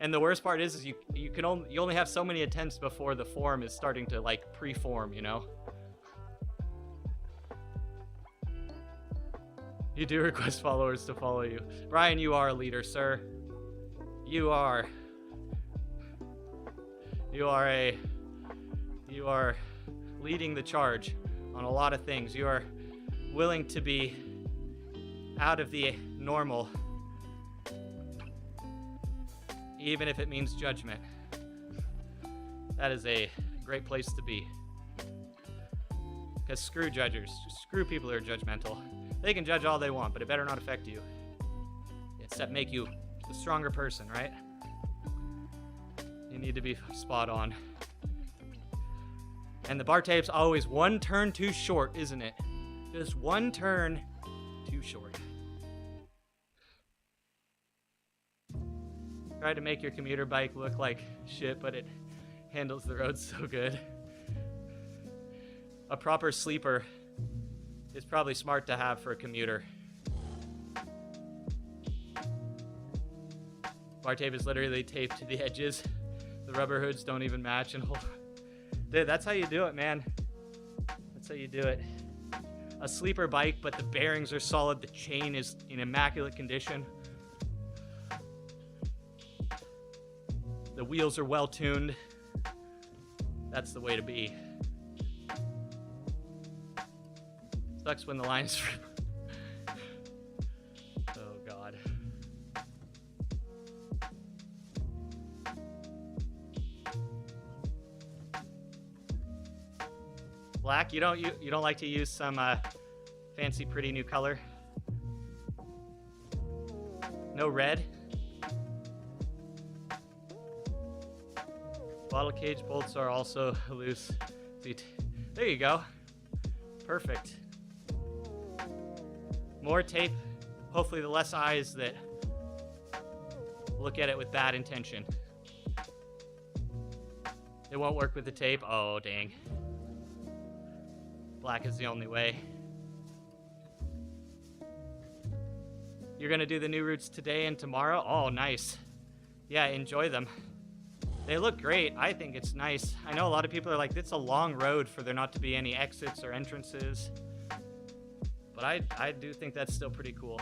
And the worst part is you only have so many attempts before the form is starting to like pre-form, You do request followers to follow you. Brian, you are a leader, sir. You are leading the charge on a lot of things. You are willing to be out of the normal, even if it means judgment. That is a great place to be. Because screw judgers. Screw people who are judgmental. They can judge all they want, but it better not affect you. Except make you a stronger person, right? You need to be spot on. And the bar tape's always one turn too short, isn't it? Just one turn too short. Try to make your commuter bike look like shit, but it handles the road so good. A proper sleeper is probably smart to have for a commuter. Bar tape is literally taped to the edges. The rubber hoods don't even match and hold. Dude, that's how you do it, man. That's how you do it. A sleeper bike, but the bearings are solid. The chain is in immaculate condition. The wheels are well tuned. That's the way to be. Sucks when the lines. Oh God. Black. You don't like to use some fancy, pretty new color. No red. Bottle cage bolts are also loose. There you go. Perfect. More tape. Hopefully the less eyes that look at it with bad intention. It won't work with the tape. Oh, dang. Black is the only way. You're gonna do the new routes today and tomorrow? Oh, nice. Yeah, enjoy them. They look great. I think it's nice. I know a lot of people are like, it's a long road for there not to be any exits or entrances. But I do think that's still pretty cool.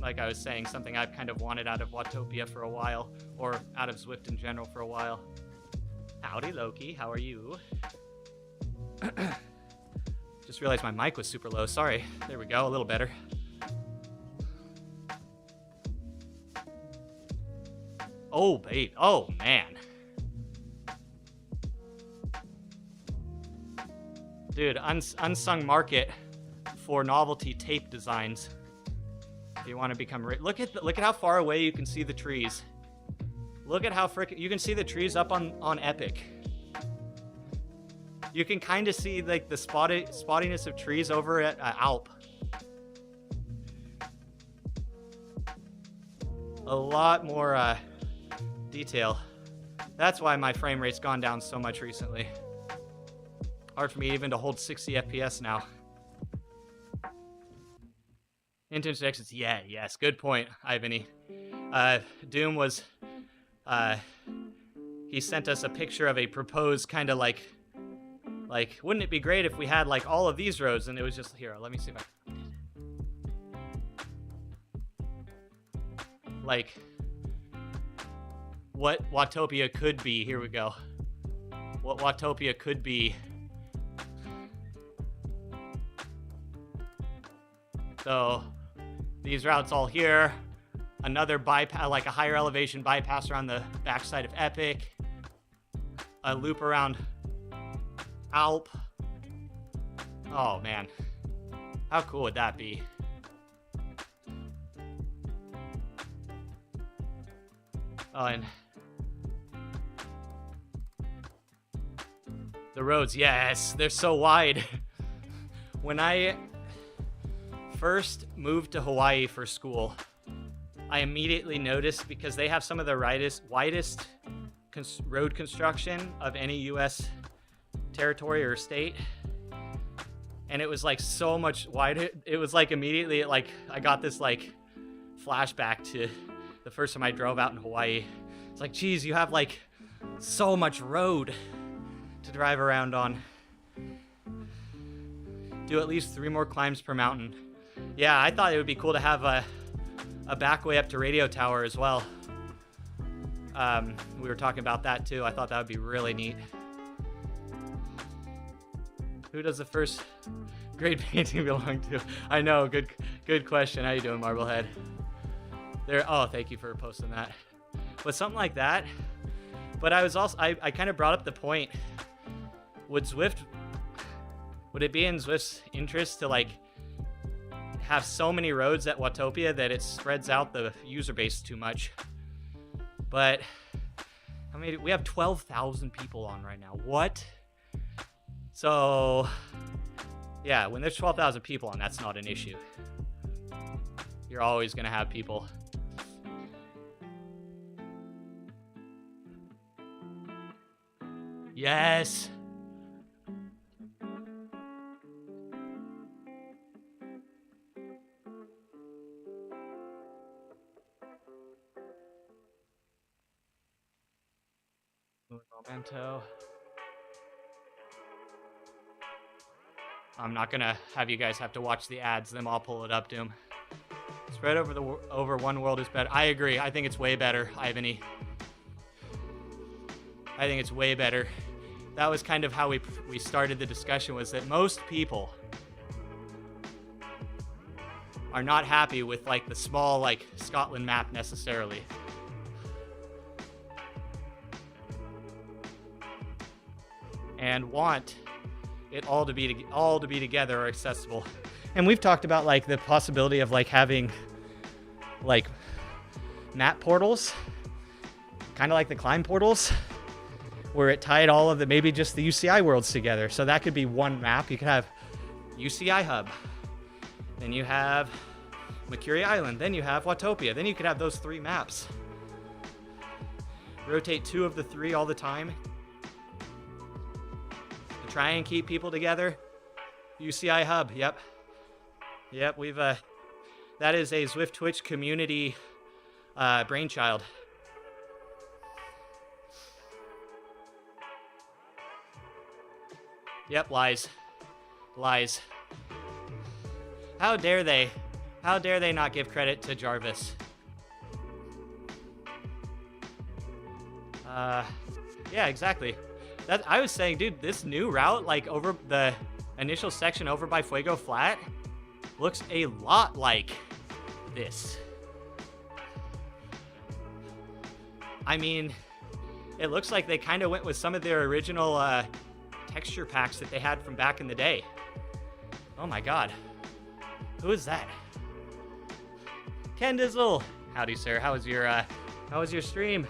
Like I was saying, something I've kind of wanted out of Watopia for a while, or out of Zwift in general for a while. Howdy, Loki. How are you? Just realized my mic was super low. Sorry. There we go. A little better. Oh, babe. Oh, man. Dude, unsung market for novelty tape designs. If you want to become rich. Look at how far away you can see the trees. Look at how frickin' you can see the trees up on Epic. You can kind of see like the spottiness of trees over at Alp. A lot more detail. That's why my frame rate's gone down so much recently. Hard for me even to hold 60 FPS now. Intense exits, yeah, yes, good point, Ivany. Doom was, he sent us a picture of a proposed kind of like, wouldn't it be great if we had like all of these roads? And it was just, here, let me see if I, like, what Watopia could be. Here we go. what Watopia could be. So these routes all here, another bypass, like a higher elevation bypass around the backside of Epic, a loop around Alp. Oh man, how cool would that be? Oh, and the roads, yes, they're so wide. When I first moved to Hawaii for school, I immediately noticed, because they have some of the widest road construction of any U.S. territory or state, and it was like so much wider. It was like immediately, like I got this like flashback to the first time I drove out in Hawaii. It's like, geez, you have like so much road to drive around on. Do at least 3 more climbs per mountain. Yeah, I thought it would be cool to have a back way up to Radio Tower as well. We were talking about that too. I thought that would be really neat. Who does the first grade painting belong to? I know, good question. How you doing, Marblehead? Oh, thank you for posting that. But something like that. But I was also, I kind of brought up the point. Would it be in Zwift's interest to like have so many roads at Watopia that it spreads out the user base too much? But I mean, we have 12,000 people on right now. What? So yeah, when there's 12,000 people on, that's not an issue. You're always gonna have people. Yes. Memento. I'm not gonna have you guys have to watch the ads. Then I'll pull it up, Doom. Spread over one world is better. I agree. I think it's way better, Ivany. I think it's way better. That was kind of how we started the discussion, was that most people are not happy with like the small like Scotland map necessarily. And want it all to be together or accessible. And we've talked about like the possibility of like having like map portals, kind of like the climb portals, where it tied all of the, maybe just the UCI worlds together. So that could be one map. You could have UCI Hub, then you have Makuri Island, then you have Watopia, then you could have those 3 maps. Rotate 2 of the 3 all the time. To try and keep people together. UCI Hub, yep. Yep, we've, that is a Zwift Twitch community brainchild. Yep, lies. Lies. How dare they? How dare they not give credit to Jarvis? Yeah, exactly. I was saying, dude, this new route, like over the initial section over by Fuego Flat, looks a lot like this. I mean, it looks like they kind of went with some of their original texture packs that they had from back in the day. Oh my god. Who is that? Ken Dizzle. Howdy, sir. How was your stream?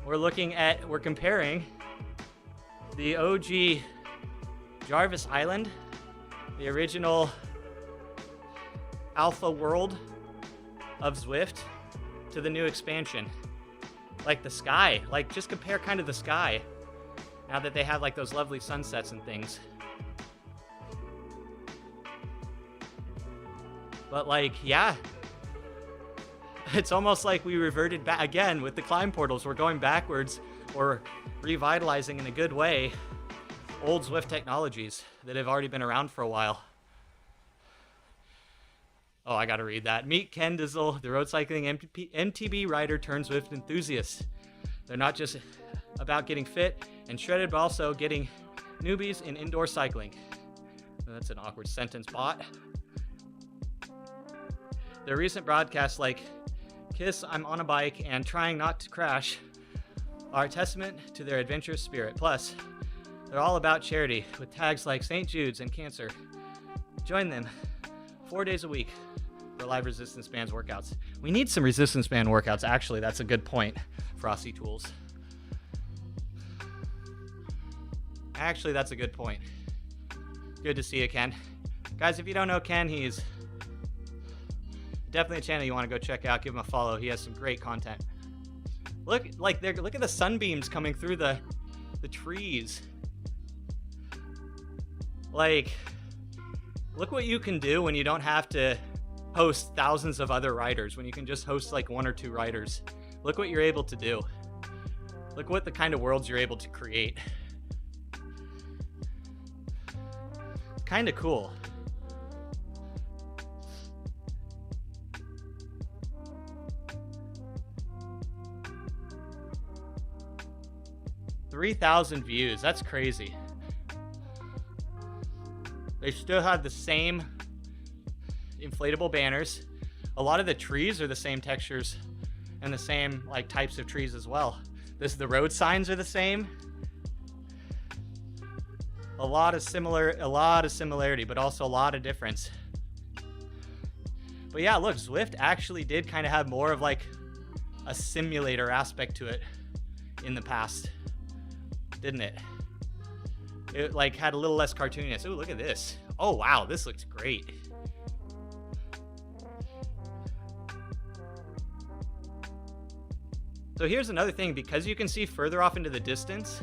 We're comparing the OG Jarvis Island, the original alpha world of Zwift, to the new expansion. Like the sky, like just compare kind of the sky now that they have like those lovely sunsets and things. But like, yeah, it's almost like we reverted back again with the climb portals. We're going backwards or revitalizing in a good way old Zwift technologies that have already been around for a while. Oh, I gotta read that. Meet Ken Dizzle, the road cycling MTB rider turned Zwift enthusiast. They're not just about getting fit, and shredded, but also getting newbies in indoor cycling. That's an awkward sentence, bot. Their recent broadcasts like Kiss, I'm on a bike, and Trying Not to Crash are a testament to their adventurous spirit. Plus, they're all about charity with tags like St. Jude's and cancer. Join them 4 days a week for live resistance bands workouts. We need some resistance band workouts, actually. That's a good point, Frosty Tools. Actually, that's a good point. Good to see you, Ken. Guys, if you don't know Ken, he's definitely a channel you want to go check out. Give him a follow. He has some great content. Look at the sunbeams coming through the trees. Like, look what you can do when you don't have to host thousands of other riders, when you can just host like 1 or 2 riders. Look what you're able to do. Look what the kind of worlds you're able to create. It's kind of cool. $3,000 views. That's crazy. They still have the same inflatable banners. A lot of the trees are the same textures and the same like types of trees as well. The road signs are the same. A lot of similarity, but also a lot of difference. But yeah, look, Zwift actually did kind of have more of like a simulator aspect to it in the past, didn't it? It like had a little less cartooniness. Oh, look at this. Oh, wow, this looks great. So here's another thing, because you can see further off into the distance,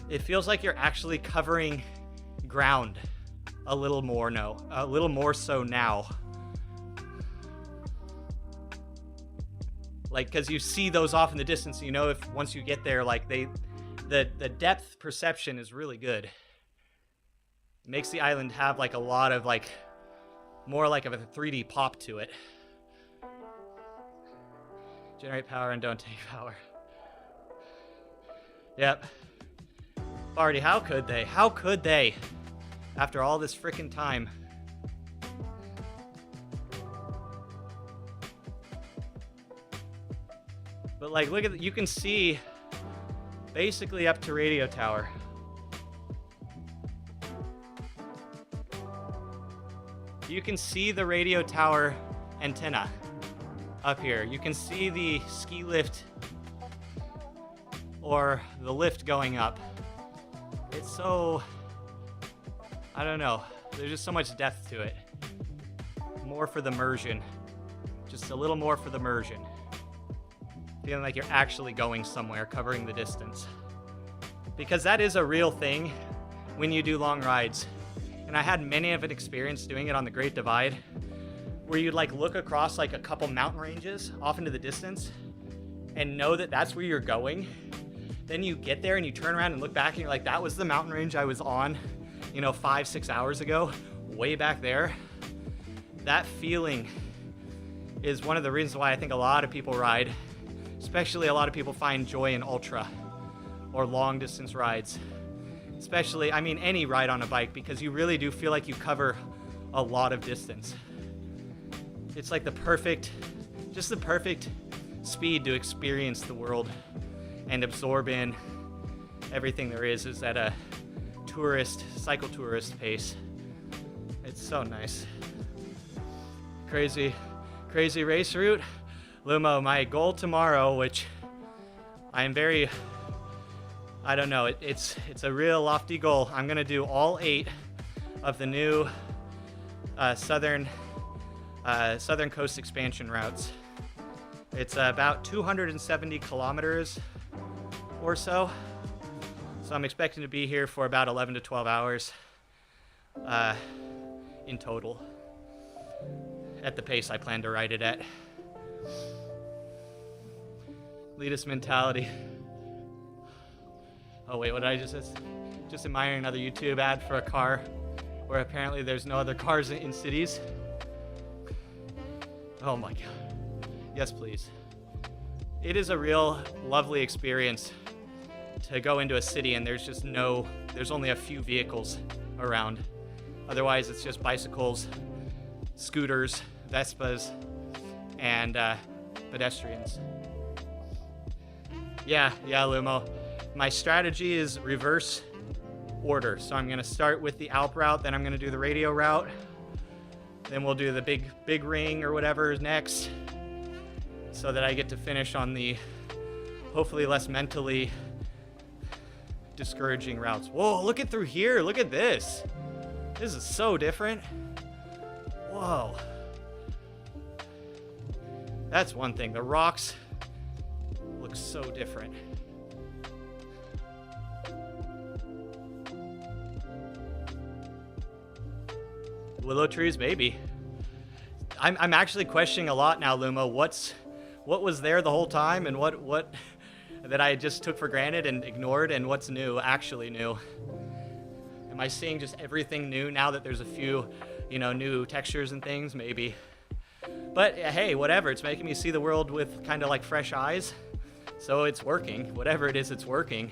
it feels like you're actually covering ground a little more so now. Like, because you see those off in the distance, you know, if once you get there, like the depth perception is really good. It makes the island have like a lot of like more like of a 3D pop to it. Generate power and don't take power. Yep. Barty, how could they? How could they? After all this frickin' time. But like, look at you can see basically up to radio tower. You can see the radio tower antenna up here. You can see the ski lift or the lift going up. It's so, I don't know. There's just so much depth to it. More for the immersion. Just a little more for the immersion. Feeling like you're actually going somewhere, covering the distance. Because that is a real thing when you do long rides. And I had many of an experience doing it on the Great Divide, where you'd like look across like a couple mountain ranges off into the distance and know that that's where you're going. Then you get there and you turn around and look back and you're like, that was the mountain range I was on, 5-6 hours ago, way back there. That feeling is one of the reasons why I think a lot of people ride, especially a lot of people find joy in ultra or long distance rides. Especially, any ride on a bike, because you really do feel like you cover a lot of distance. It's like the perfect speed to experience the world and absorb in everything there is at a cycle tourist pace. It's so nice. Crazy race route. Lumo, my goal tomorrow, which I am very, I don't know, it's a real lofty goal. I'm gonna do all 8 of the new southern coast expansion routes. It's about 270 kilometers or so. So I'm expecting to be here for about 11 to 12 hours in total at the pace I plan to ride it at. Elitist mentality. Oh wait, what did I just admiring another YouTube ad for a car where apparently there's no other cars in cities. Oh my god. Yes, please. It is a real lovely experience to go into a city and there's only a few vehicles around. Otherwise, it's just bicycles, scooters, Vespas, and pedestrians. Yeah, Lumo. My strategy is reverse order. So I'm gonna start with the Alp route, then I'm gonna do the radio route, then we'll do the big ring or whatever is next, so that I get to finish on the hopefully less mentally discouraging routes. Whoa, look at through here. Look at this. This is so different. Whoa. That's one thing. The rocks look so different. Willow trees, maybe. I'm actually questioning a lot now, Lumo. What was there the whole time, and what that I just took for granted and ignored, and what's new, actually new? Am I seeing just everything new now that there's a few, new textures and things? Maybe. But hey, whatever. It's making me see the world with kind of like fresh eyes. So it's working. Whatever it is, it's working.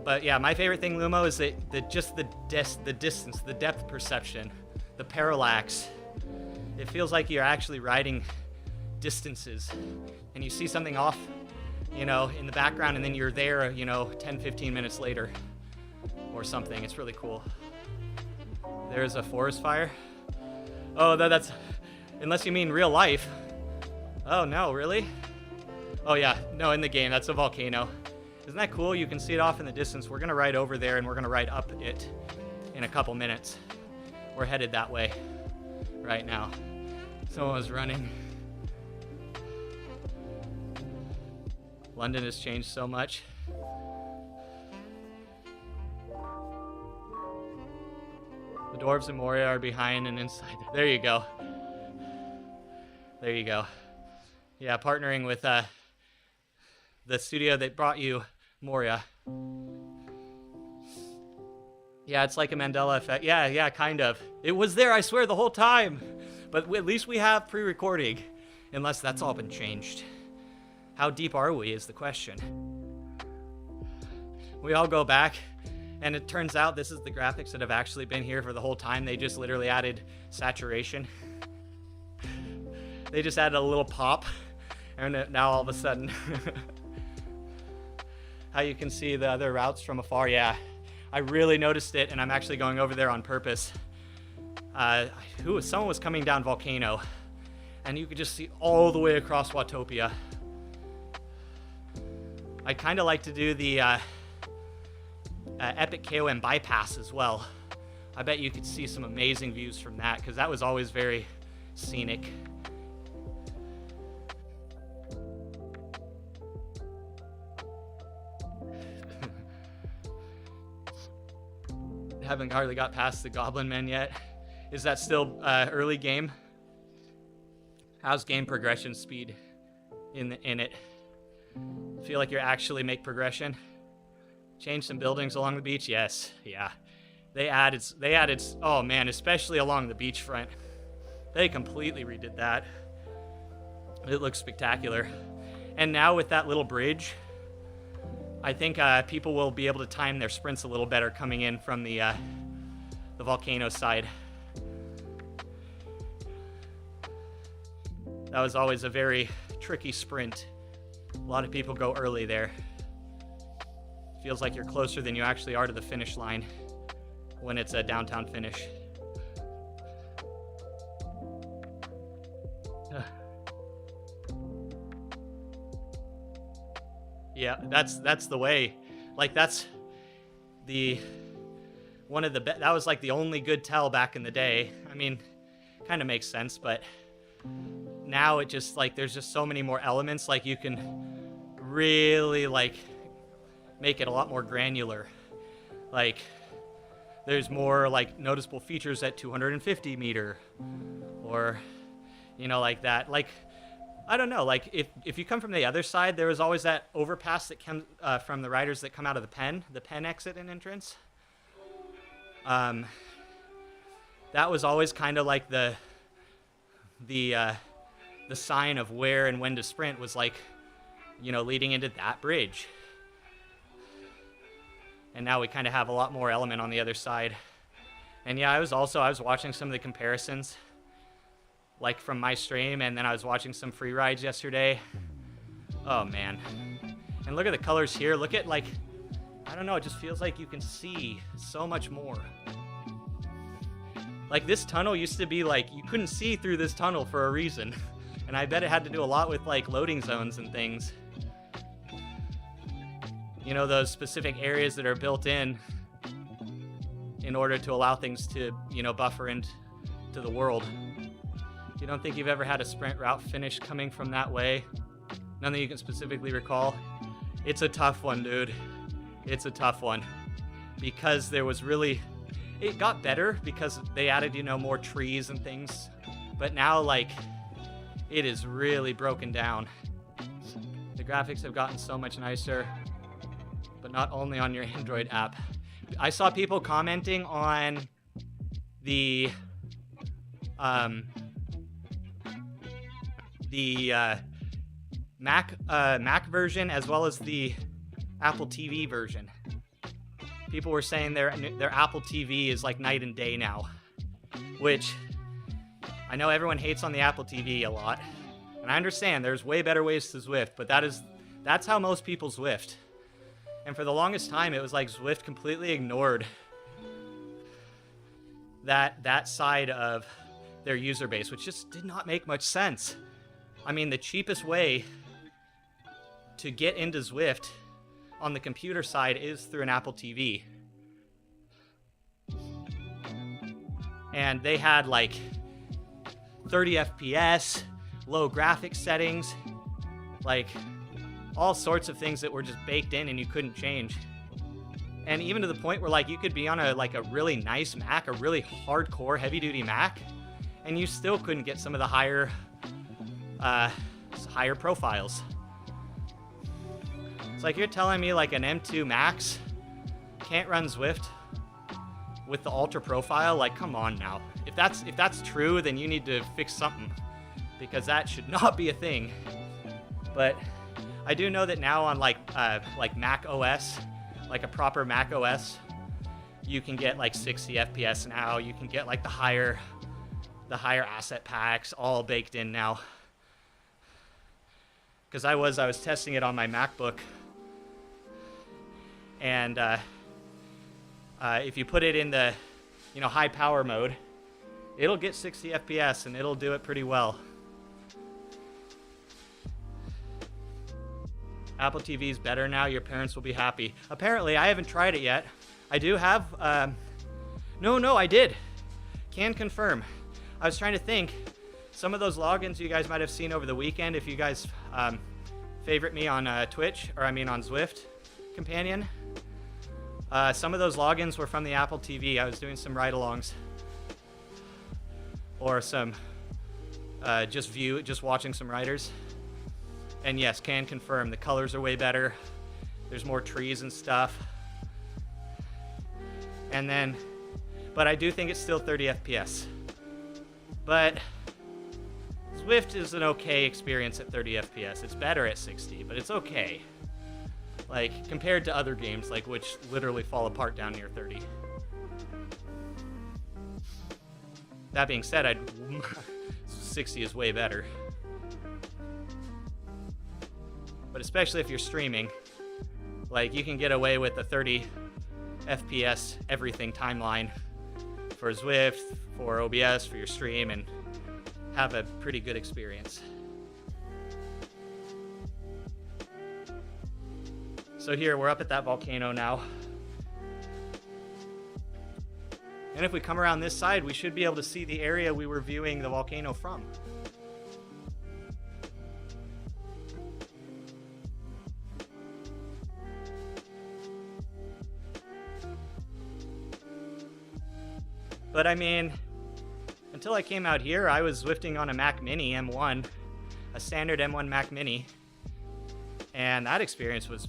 But yeah, my favorite thing, Lumo, is the distance, the depth perception, the parallax. It feels like you're actually riding distances, and you see something off, in the background, and then you're there, 10, 15 minutes later or something. It's really cool. There's a forest fire. Oh, that's, unless you mean real life. Oh no, really? Oh yeah, no, in the game, that's a volcano. Isn't that cool? You can see it off in the distance. We're gonna ride over there, and we're gonna ride up it in a couple minutes. We're headed that way right now. Someone was running. London has changed so much. The dwarves in Moria are behind and inside. There you go. There you go. Yeah, partnering with the studio that brought you Moria. Yeah, it's like a Mandela effect. Yeah, kind of. It was there, I swear, the whole time. But at least we have pre-recording, unless that's all been changed. How deep are we is the question. We all go back, and it turns out this is the graphics that have actually been here for the whole time. They just literally added saturation. They just added a little pop, and now all of a sudden, how you can see the other routes from afar. Yeah, I really noticed it, and I'm actually going over there on purpose. Someone was coming down Volcano, and you could just see all the way across Watopia. I kind of like to do the Epic KOM bypass as well. I bet you could see some amazing views from that, because that was always very scenic. Haven't hardly got past the Goblin Men yet. Is that still early game? How's game progression speed in it? Feel like you actually make progression? Change some buildings along the beach? Yes, yeah. They added, oh man, especially along the beachfront. They completely redid that. It looks spectacular. And now with that little bridge, I think people will be able to time their sprints a little better coming in from the volcano side. That was always a very tricky sprint. A lot of people go early there. Feels like you're closer than you actually are to the finish line when it's a downtown finish. Yeah, that's the way. Like that was like the only good tell back in the day. I mean, kind of makes sense, but now it just like there's just so many more elements. Like you can really like make it a lot more granular. Like there's more like noticeable features at 250 meter, or like that. Like I don't know, like if you come from the other side, there was always that overpass that comes from the riders that come out of the pen exit and entrance. That was always kind of like the sign of where and when to sprint. Was like, leading into that bridge. And now we kind of have a lot more element on the other side. And yeah, I was watching some of the comparisons, like from my stream, and then I was watching some free rides yesterday. Oh man. And look at the colors here. Look at, like, I don't know, it just feels like you can see so much more. Like, this tunnel used to be like, you couldn't see through this tunnel for a reason. And I bet it had to do a lot with, like, loading zones and things. Those specific areas that are built in order to allow things to, buffer into the world. You don't think you've ever had a sprint route finish coming from that way? None that you can specifically recall? It's a tough one, dude. It's a tough one. Because there was really... It got better because they added, more trees and things. But now, like, it is really broken down. The graphics have gotten so much nicer. But not only on your Android app. I saw people commenting on the Mac version as well as the Apple TV version. People were saying their Apple TV is like night and day now, which I know everyone hates on the Apple TV a lot, and I understand there's way better ways to Zwift, but that's how most people Zwift. And for the longest time, it was like Zwift completely ignored that side of their user base, which just did not make much sense. I mean, the cheapest way to get into Zwift on the computer side is through an Apple TV. And they had like 30 FPS, low graphics settings, like all sorts of things that were just baked in and you couldn't change. And even to the point where, like, you could be on a really nice Mac, a really hardcore heavy-duty Mac, and you still couldn't get some of the higher profiles. It's like you're telling me like an M2 Max can't run Zwift with the ultra profile? Like, come on now. If that's true, then you need to fix something, because that should not be a thing. But I do know that now on like Mac OS, like a proper Mac OS, you can get like 60 FPS now. You can get like the higher asset packs all baked in now. Because I was testing it on my MacBook, and if you put it in the high power mode, it'll get 60 FPS and it'll do it pretty well. Apple TV is better now. Your parents will be happy. Apparently, I haven't tried it yet. I do have... No, I did. Can confirm. I was trying to think. Some of those logins you guys might have seen over the weekend if you guys favorite me on Twitch, or I mean on Zwift Companion. Some of those logins were from the Apple TV. I was doing some ride-alongs. Or some just watching some riders. And yes, can confirm, the colors are way better. There's more trees and stuff. And then, but I do think it's still 30 FPS. But Zwift is an okay experience at 30 FPS. It's better at 60, but it's okay. Like, compared to other games, like, which literally fall apart down near 30. That being said, 60 is way better. But especially if you're streaming, like, you can get away with a 30 FPS everything timeline for Zwift, for OBS, for your stream, and have a pretty good experience. So here, we're up at that volcano now. And if we come around this side, we should be able to see the area we were viewing the volcano from. But I mean, until I came out here, I was Zwifting on a Mac Mini M1, a standard M1 Mac Mini. And that experience was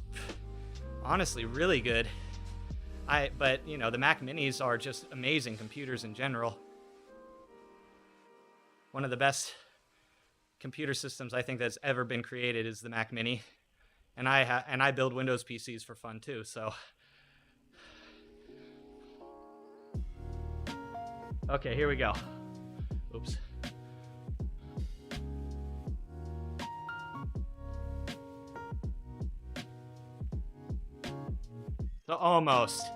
honestly really good. But the Mac Minis are just amazing computers in general. One of the best computer systems I think that's ever been created is the Mac Mini. And I build Windows PCs for fun too, so. Okay, here we go. Oops. So almost.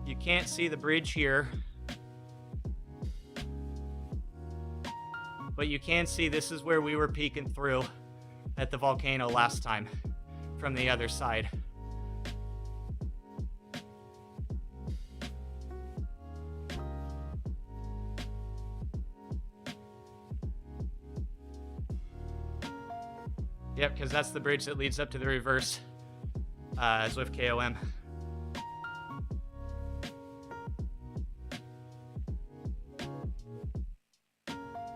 You can't see the bridge here. But you can see this is where we were peeking through at the volcano last time from the other side. Yep, because that's the bridge that leads up to the reverse Zwift KOM.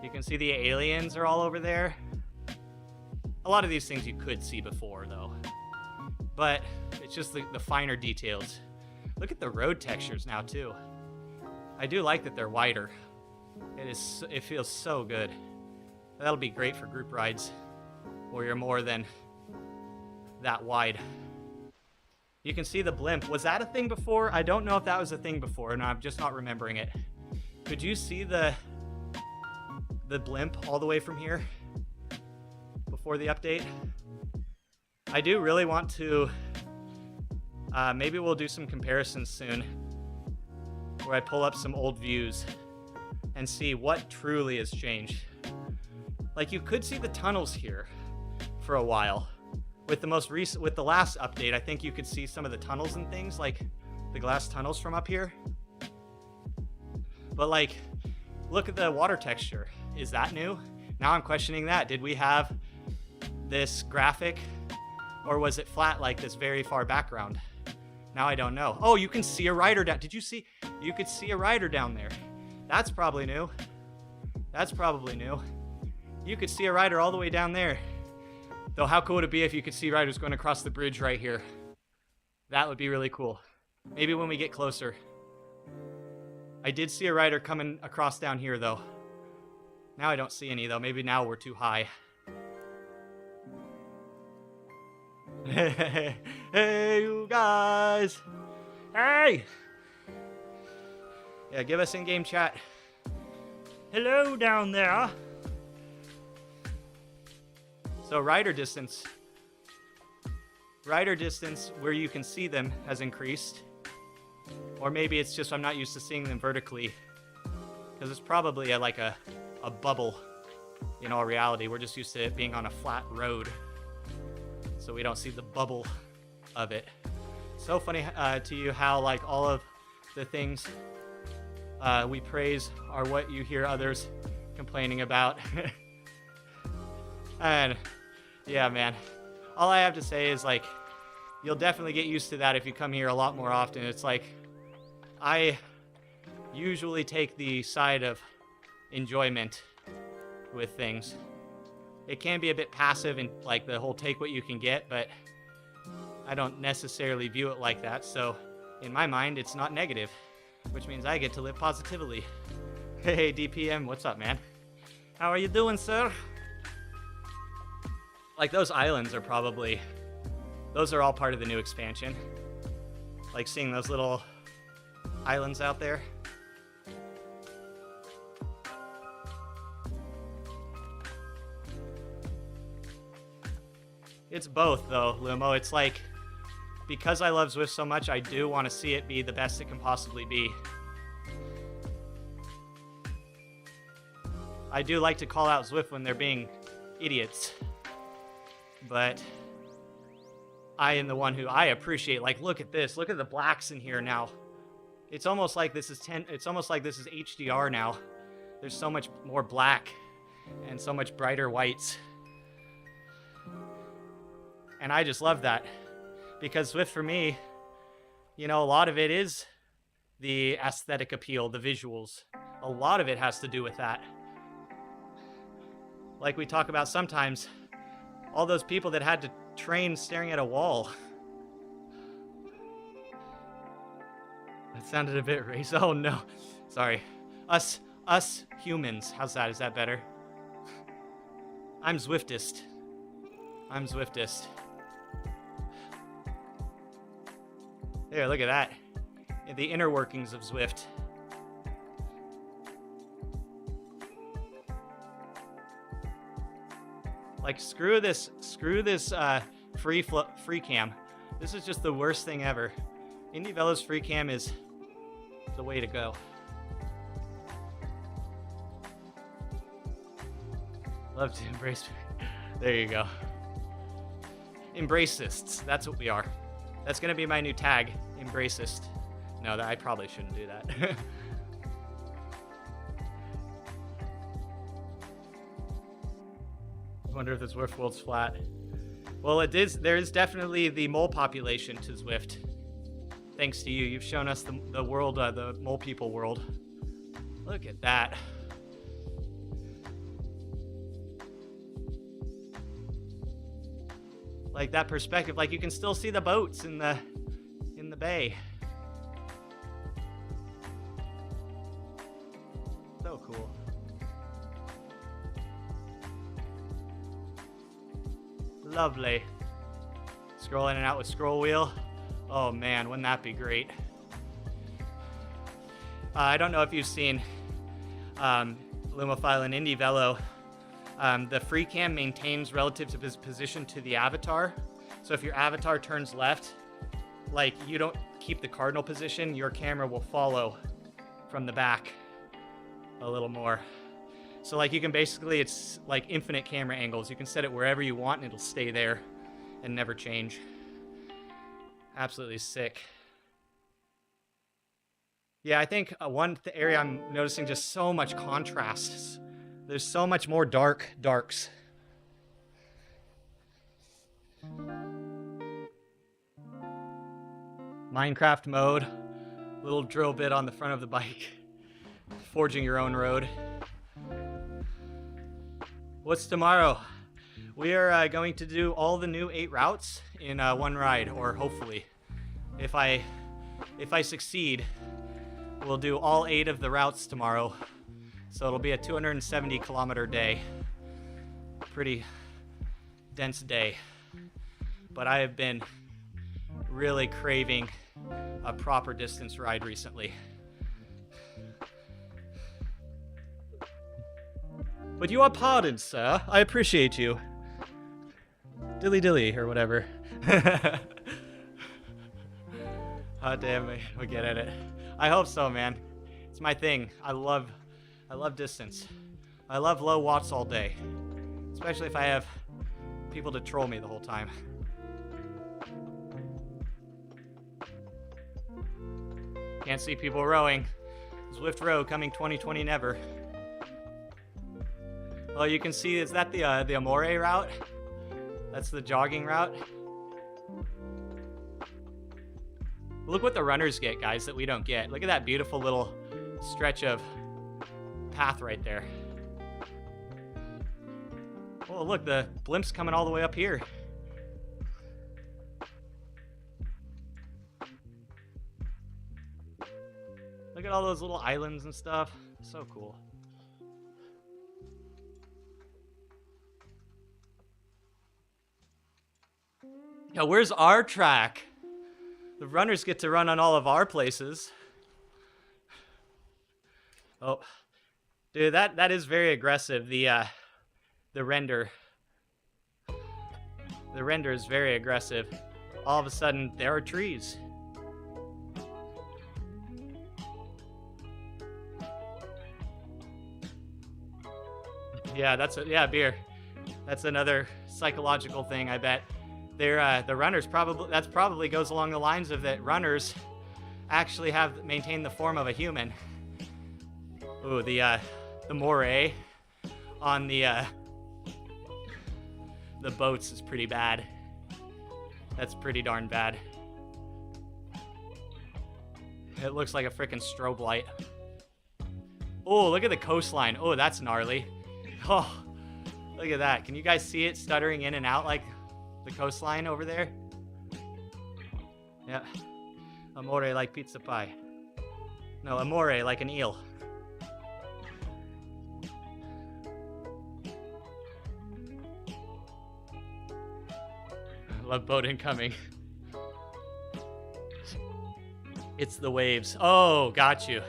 You can see the aliens are all over there. A lot of these things you could see before, though. But it's just the finer details. Look at the road textures now, too. I do like that they're wider. It feels so good. That'll be great for group rides where you're more than that wide. You can see the blimp. Was that a thing before? I don't know if that was a thing before, and I'm just not remembering it. Could you see the blimp all the way from here before the update? I do really want to, maybe we'll do some comparisons soon where I pull up some old views and see what truly has changed. Like, you could see the tunnels here for a while. With the last update, I think you could see some of the tunnels and things, like the glass tunnels from up here. But like, look at the water texture. Is that new? Now I'm questioning that. Did we have this graphic, or was it flat like this very far background? Now I don't know. Oh, you can see a rider down. Did you see? You could see a rider down there. That's probably new. That's probably new. You could see a rider all the way down there. Though how cool would it be if you could see riders going across the bridge right here? That would be really cool. Maybe when we get closer. I did see a rider coming across down here, though. Now I don't see any, though. Maybe now we're too high. Hey, you guys. Hey! Yeah, give us in-game chat. Hello down there. So rider distance where you can see them has increased. Or maybe it's just I'm not used to seeing them vertically. Because it's probably like a bubble in all reality. We're just used to it being on a flat road. So we don't see the bubble of it. So funny to you how like all of the things we praise are what you hear others complaining about. And yeah, man, all I have to say is like, you'll definitely get used to that if you come here a lot more often. It's like, I usually take the side of enjoyment with things. It can be a bit passive and like the whole take what you can get, but I don't necessarily view it like that. So in my mind, it's not negative, which means I get to live positively. Hey, DPM, what's up, man? How are you doing, sir? Like, those islands are probably... Those are all part of the new expansion. Like, seeing those little islands out there. It's both, though, Lumo. It's like, because I love Zwift so much, I do want to see it be the best it can possibly be. I do like to call out Zwift when they're being idiots. But I am the one who I appreciate. Like, look at this. Look at the blacks in here now. It's almost like this is HDR now. There's so much more black and so much brighter whites. And I just love that. Because Zwift, for me, you know, a lot of it is the aesthetic appeal, the visuals. A lot of it has to do with that. Like we talk about sometimes, all those people that had to train staring at a wall. That sounded a bit racist. Oh no, sorry. Us humans. How's that? Is that better? I'm Zwiftist. There, look at that. The inner workings of Zwift. Like, screw this free cam. This is just the worst thing ever. Indie Velo's free cam is the way to go. Love to embrace. There you go. Embracists. That's what we are. That's gonna be my new tag. Embracist. No, I probably shouldn't do that. Wonder if the Zwift world's flat. Well, it is. There is definitely the mole population to Zwift. Thanks to you, you've shown us the world, the mole people world. Look at that. Like that perspective, like you can still see the boats in the bay. So cool. Lovely. Scroll in and out with scroll wheel. Oh man, wouldn't that be great? I don't know if you've seen Lumophile and Indie Velo. The free cam maintains relative to his position to the avatar. So if your avatar turns left, like you don't keep the cardinal position, your camera will follow from the back a little more. So like you can basically, it's like infinite camera angles. You can set it wherever you want and it'll stay there and never change. Absolutely sick. Yeah, I think one area I'm noticing just so much contrast. There's so much more darks. Minecraft mode. Little drill bit on the front of the bike. Forging your own road. What's tomorrow? We are going to do all the new 8 routes in one ride, or hopefully. If I succeed, we'll do all 8 of the routes tomorrow. So it'll be a 270 kilometer day. Pretty dense day. But I have been really craving a proper distance ride recently. But you are pardoned, sir. I appreciate you. Dilly dilly, or whatever. Oh, damn it. We'll get at it. I hope so, man. It's my thing. I love distance. I love low watts all day. Especially if I have people to troll me the whole time. Can't see people rowing. Zwift row coming 2020 never. Oh, you can see, is that the Amore route? That's the jogging route. Look what the runners get, guys, that we don't get. Look at that beautiful little stretch of path right there. Oh, look, the blimp's coming all the way up here. Look at all those little islands and stuff. So cool. Yeah, where's our track? The runners get to run on all of our places. Oh, dude, that is very aggressive. The render. The render is very aggressive. All of a sudden, there are trees. Yeah, beer. That's another psychological thing, I bet. They're the runners probably goes along the lines of that runners actually have maintained the form of a human. Ooh, the moray on the boats is pretty bad. That's pretty darn bad. It looks like a freaking strobe light. Oh, look at the coastline. Oh, that's gnarly. Oh, look at that. Can you guys see it stuttering in and out like the coastline over there? Yeah. Amore like pizza pie. No, amore like an eel. Love boat incoming. It's the waves. Oh, got you.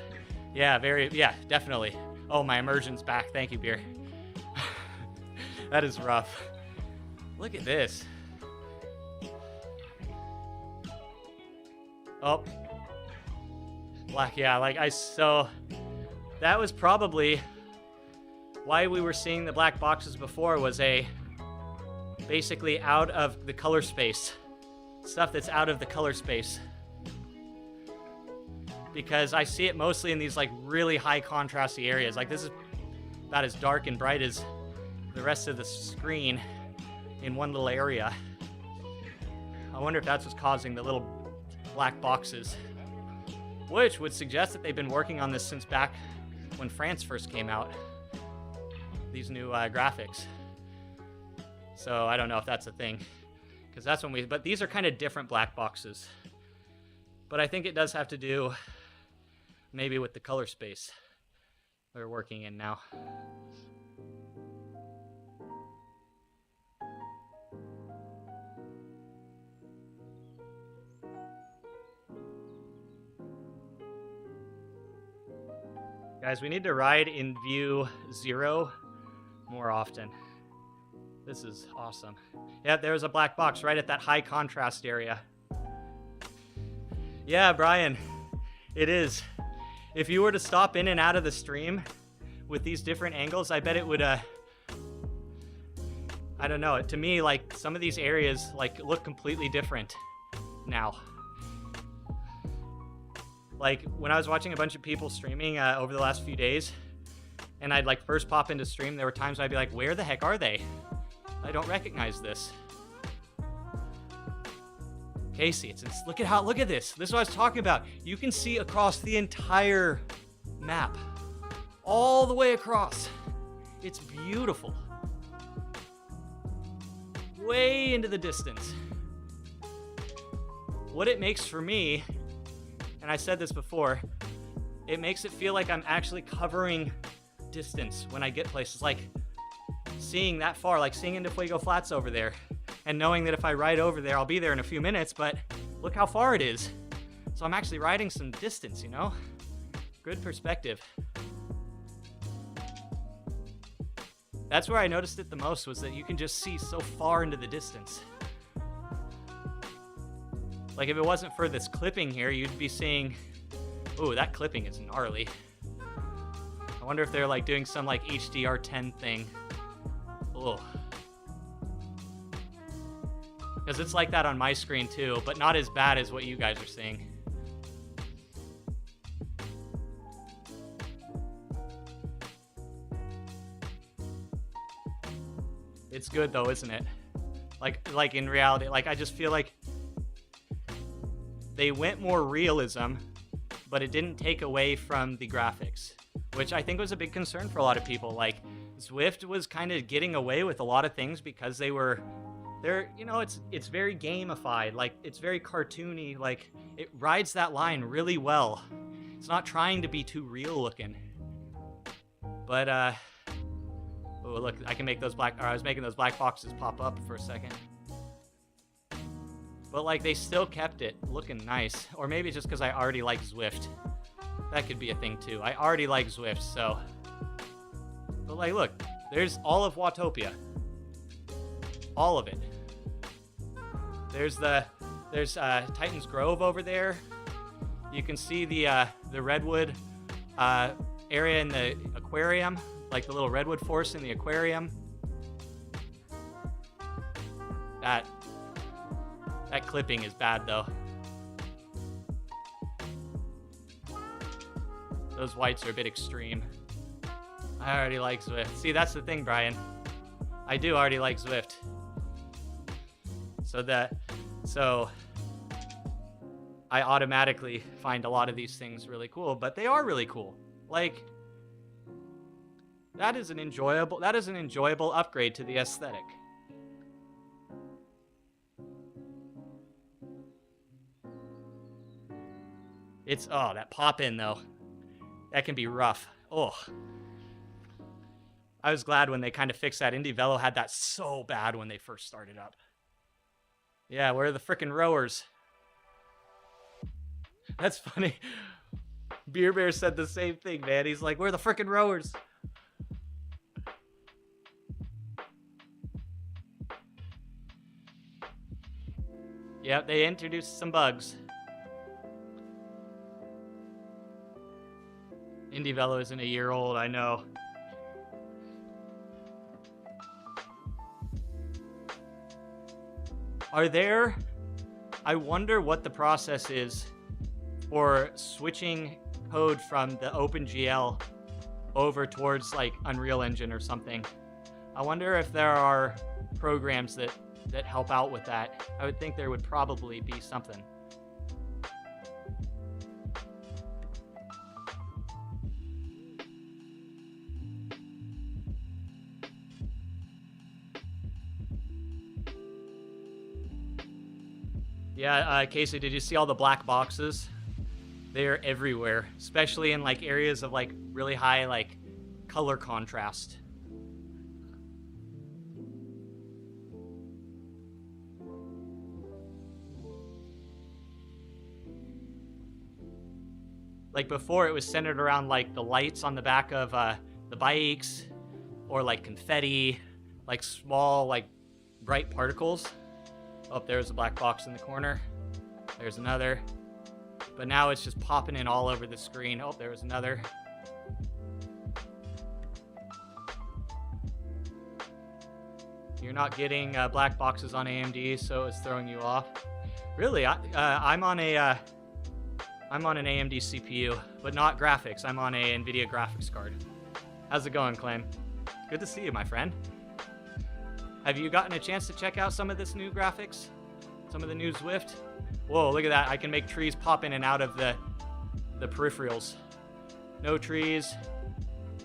Yeah, yeah, definitely. Oh, my immersion's back. Thank you, beer. That is rough. Look at this. Oh. Black, yeah, so that was probably why we were seeing the black boxes before, was basically out of the color space. Stuff that's out of the color space. Because I see it mostly in these like really high contrasty areas. Like this is about as dark and bright as the rest of the screen in one little area. I wonder if that's what's causing the little black boxes, which would suggest that they've been working on this since back when France first came out, these new graphics. So I don't know if that's a thing, because that's when but these are kind of different black boxes. But I think it does have to do maybe with the color space they're working in now. Guys, we need to ride in view 0 more often. This is awesome. Yeah, there's a black box right at that high contrast area. Yeah, Brian, it is. If you were to stop in and out of the stream with these different angles, I bet it would, I don't know, to me, like, some of these areas, like, look completely different now. Like, when I was watching a bunch of people streaming over the last few days, and I'd, like, first pop into stream, there were times I'd be like, where the heck are they? I don't recognize this. Casey, look at this. This is what I was talking about. You can see across the entire map. All the way across. It's beautiful. Way into the distance. What it makes for me, and I said this before, it makes it feel like I'm actually covering distance when I get places. Like seeing that far, like seeing into Fuego Flats over there, and knowing that if I ride over there, I'll be there in a few minutes, but look how far it is. So I'm actually riding some distance, you know? Good perspective. That's where I noticed it the most, was that you can just see so far into the distance. Like if it wasn't for this clipping here, you'd be seeing, ooh, that clipping is gnarly. I wonder if they're like doing some like HDR10 thing. Oh. Because it's like that on my screen too, but not as bad as what you guys are seeing. It's good though, isn't it? Like in reality, like I just feel like they went more realism, but it didn't take away from the graphics, which I think was a big concern for a lot of people. Like Zwift was kind of getting away with a lot of things because they're, you know, it's very gamified, like it's very cartoony, like it rides that line really well. It's not trying to be too real looking. But oh look, I can make those I was making those black boxes pop up for a second. But like they still kept it looking nice, or maybe just because I already like Zwift. That could be a thing too. I already like Zwift, so. But like, look, there's all of Watopia. All of it. There's Titan's Grove over there. You can see the redwood area in the aquarium, like the little redwood forest in the aquarium. That clipping is bad though. Those whites are a bit extreme. I already like Zwift. See, that's the thing, Brian. I do already like Zwift. So I automatically find a lot of these things really cool, but they are really cool. Like that is an enjoyable upgrade to the aesthetic. It's, oh, that pop in though. That can be rough. Oh. I was glad when they kind of fixed that. Indie Velo had that so bad when they first started up. Yeah, where are the frickin' rowers? That's funny. Beer Bear said the same thing, man. He's like, we're the frickin' rowers. Yep, they introduced some bugs. Indie Velo isn't a year old, I know. I wonder what the process is for switching code from the OpenGL over towards like Unreal Engine or something. I wonder if there are programs that help out with that. I would think there would probably be something. Yeah, Casey, did you see all the black boxes? They're everywhere, especially in like areas of like really high like color contrast. Like before, it was centered around like the lights on the back of the bikes, or like confetti, like small like bright particles. Oh, there's a black box in the corner. There's another. But now it's just popping in all over the screen. Oh, there was another. You're not getting black boxes on AMD, so it's throwing you off. Really, I'm on an AMD CPU, but not graphics. I'm on a NVIDIA graphics card. How's it going, Clem? Good to see you, my friend. Have you gotten a chance to check out some of this new graphics? Some of the new Zwift? Whoa, look at that. I can make trees pop in and out of the peripherals. No trees.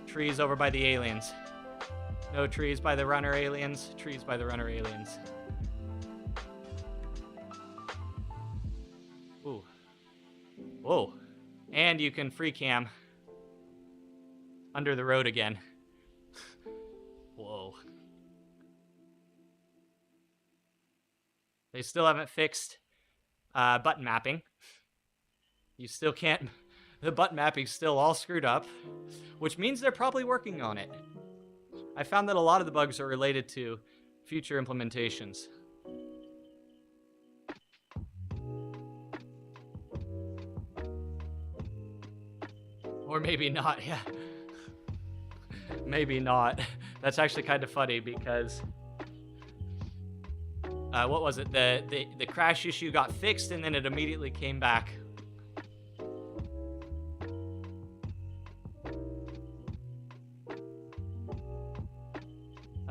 Trees over by the aliens. No trees by the runner aliens. Trees by the runner aliens. Ooh. Whoa. And you can free cam under the road again. Whoa. They still haven't fixed button mapping. You still can't... The button mapping's still all screwed up, which means they're probably working on it. I found that a lot of the bugs are related to future implementations. Or maybe not, yeah. Maybe not. That's actually kind of funny because... what was it? The crash issue got fixed and then it immediately came back.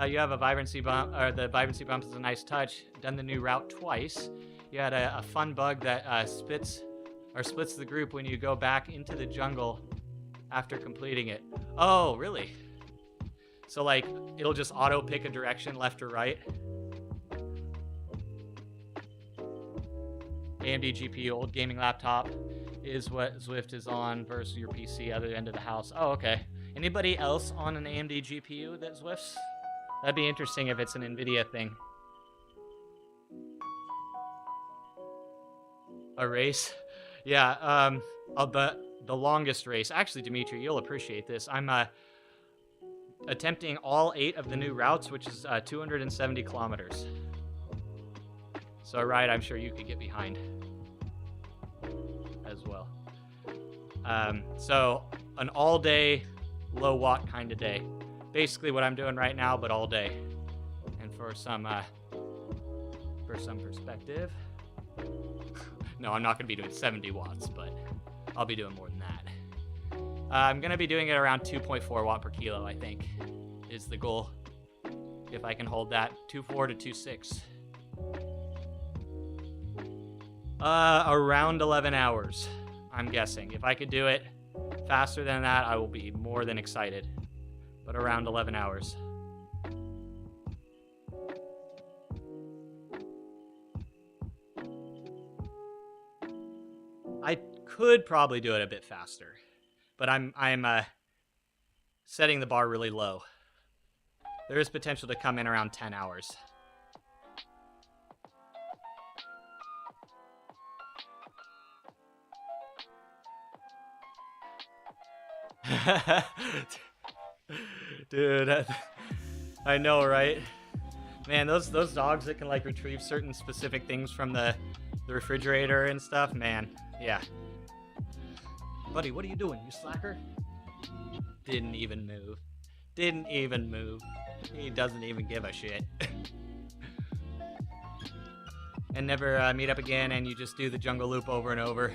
You have a vibrancy bump, or the vibrancy bump is a nice touch. Done the new route twice. You had a fun bug that splits the group when you go back into the jungle after completing it. Oh, really? So like it'll just auto pick a direction left or right. AMD GPU, old gaming laptop, is what Zwift is on versus your PC, other end of the house. Oh, okay. Anybody else on an AMD GPU that Zwifts? That'd be interesting if it's an NVIDIA thing. A race? Yeah, the longest race. Actually, Dimitri, you'll appreciate this. I'm attempting all 8 of the new routes, which is 270 kilometers. So a ride I'm sure you could get behind as well. So an all-day, low-watt kind of day. Basically what I'm doing right now, but all day. And for some perspective... No, I'm not going to be doing 70 watts, but I'll be doing more than that. I'm going to be doing it around 2.4 watt per kilo, I think, is the goal. If I can hold that, 2.4 to 2.6. Around 11 hours, I'm guessing. If I could do it faster than that, I will be more than excited. But around 11 hours. I could probably do it a bit faster, but I'm setting the bar really low. There is potential to come in around 10 hours. Dude, I know, right? Man, those dogs that can like retrieve certain specific things from the refrigerator and stuff, man. Yeah. Buddy, what are you doing? You slacker? Didn't even move. Didn't even move. He doesn't even give a shit. And never meet up again, and you just do the jungle loop over and over.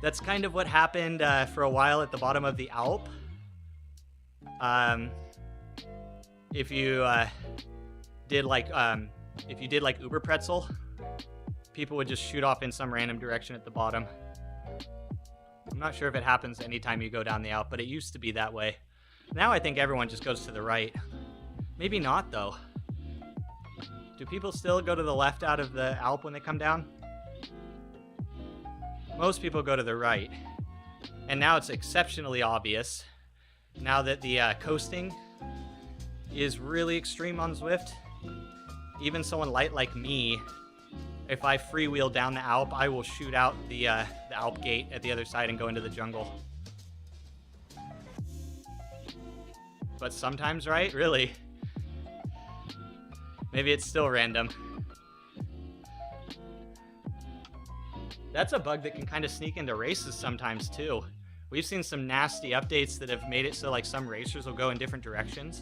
That's kind of what happened for a while at the bottom of the Alp. If you did like Uber Pretzel, people would just shoot off in some random direction at the bottom. I'm not sure if it happens anytime you go down the Alp, but it used to be that way. Now I think everyone just goes to the right. Maybe not, though. Do people still go to the left out of the Alp when they come down? Most people go to the right. And now it's exceptionally obvious, now that the coasting is really extreme on Zwift. Even someone light like me, if I freewheel down the Alp, I will shoot out the Alp gate at the other side and go into the jungle. But sometimes, right? Really? Maybe it's still random. That's a bug that can kind of sneak into races sometimes too. We've seen some nasty updates that have made it so like some racers will go in different directions.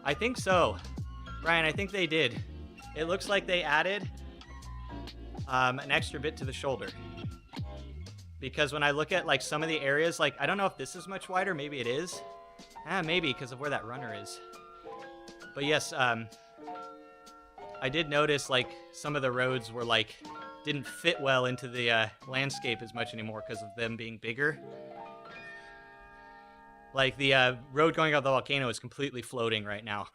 I think so. Brian, I think they did. It looks like they added an extra bit to the shoulder. Because when I look at like some of the areas, like I don't know if this is much wider, maybe it is. Maybe because of where that runner is. But yes, I did notice like some of the roads were like didn't fit well into the landscape as much anymore because of them being bigger. Like the road going up the volcano is completely floating right now.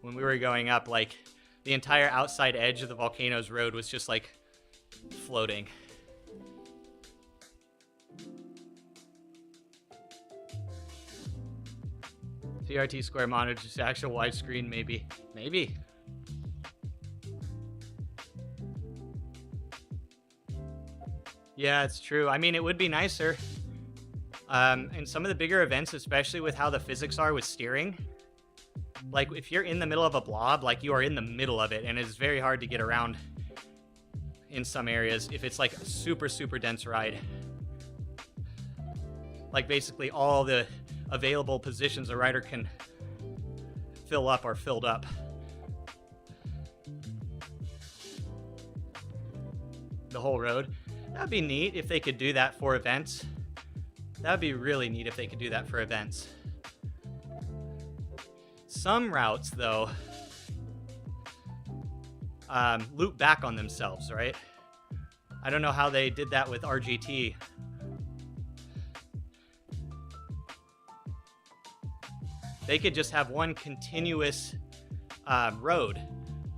When we were going up, like the entire outside edge of the volcano's road was just like floating. CRT square monitor, just actual widescreen, maybe. Maybe. Yeah, it's true. I mean, it would be nicer. In some of the bigger events, especially with how the physics are with steering, like if you're in the middle of a blob, like you are in the middle of it, and it's very hard to get around in some areas if it's like a super, super dense ride. Like basically all the available positions a rider can fill up are filled up. The whole road. That'd be neat if they could do that for events. That'd be really neat if they could do that for events. Some routes, though, loop back on themselves, right? I don't know how they did that with RGT. They could just have one continuous road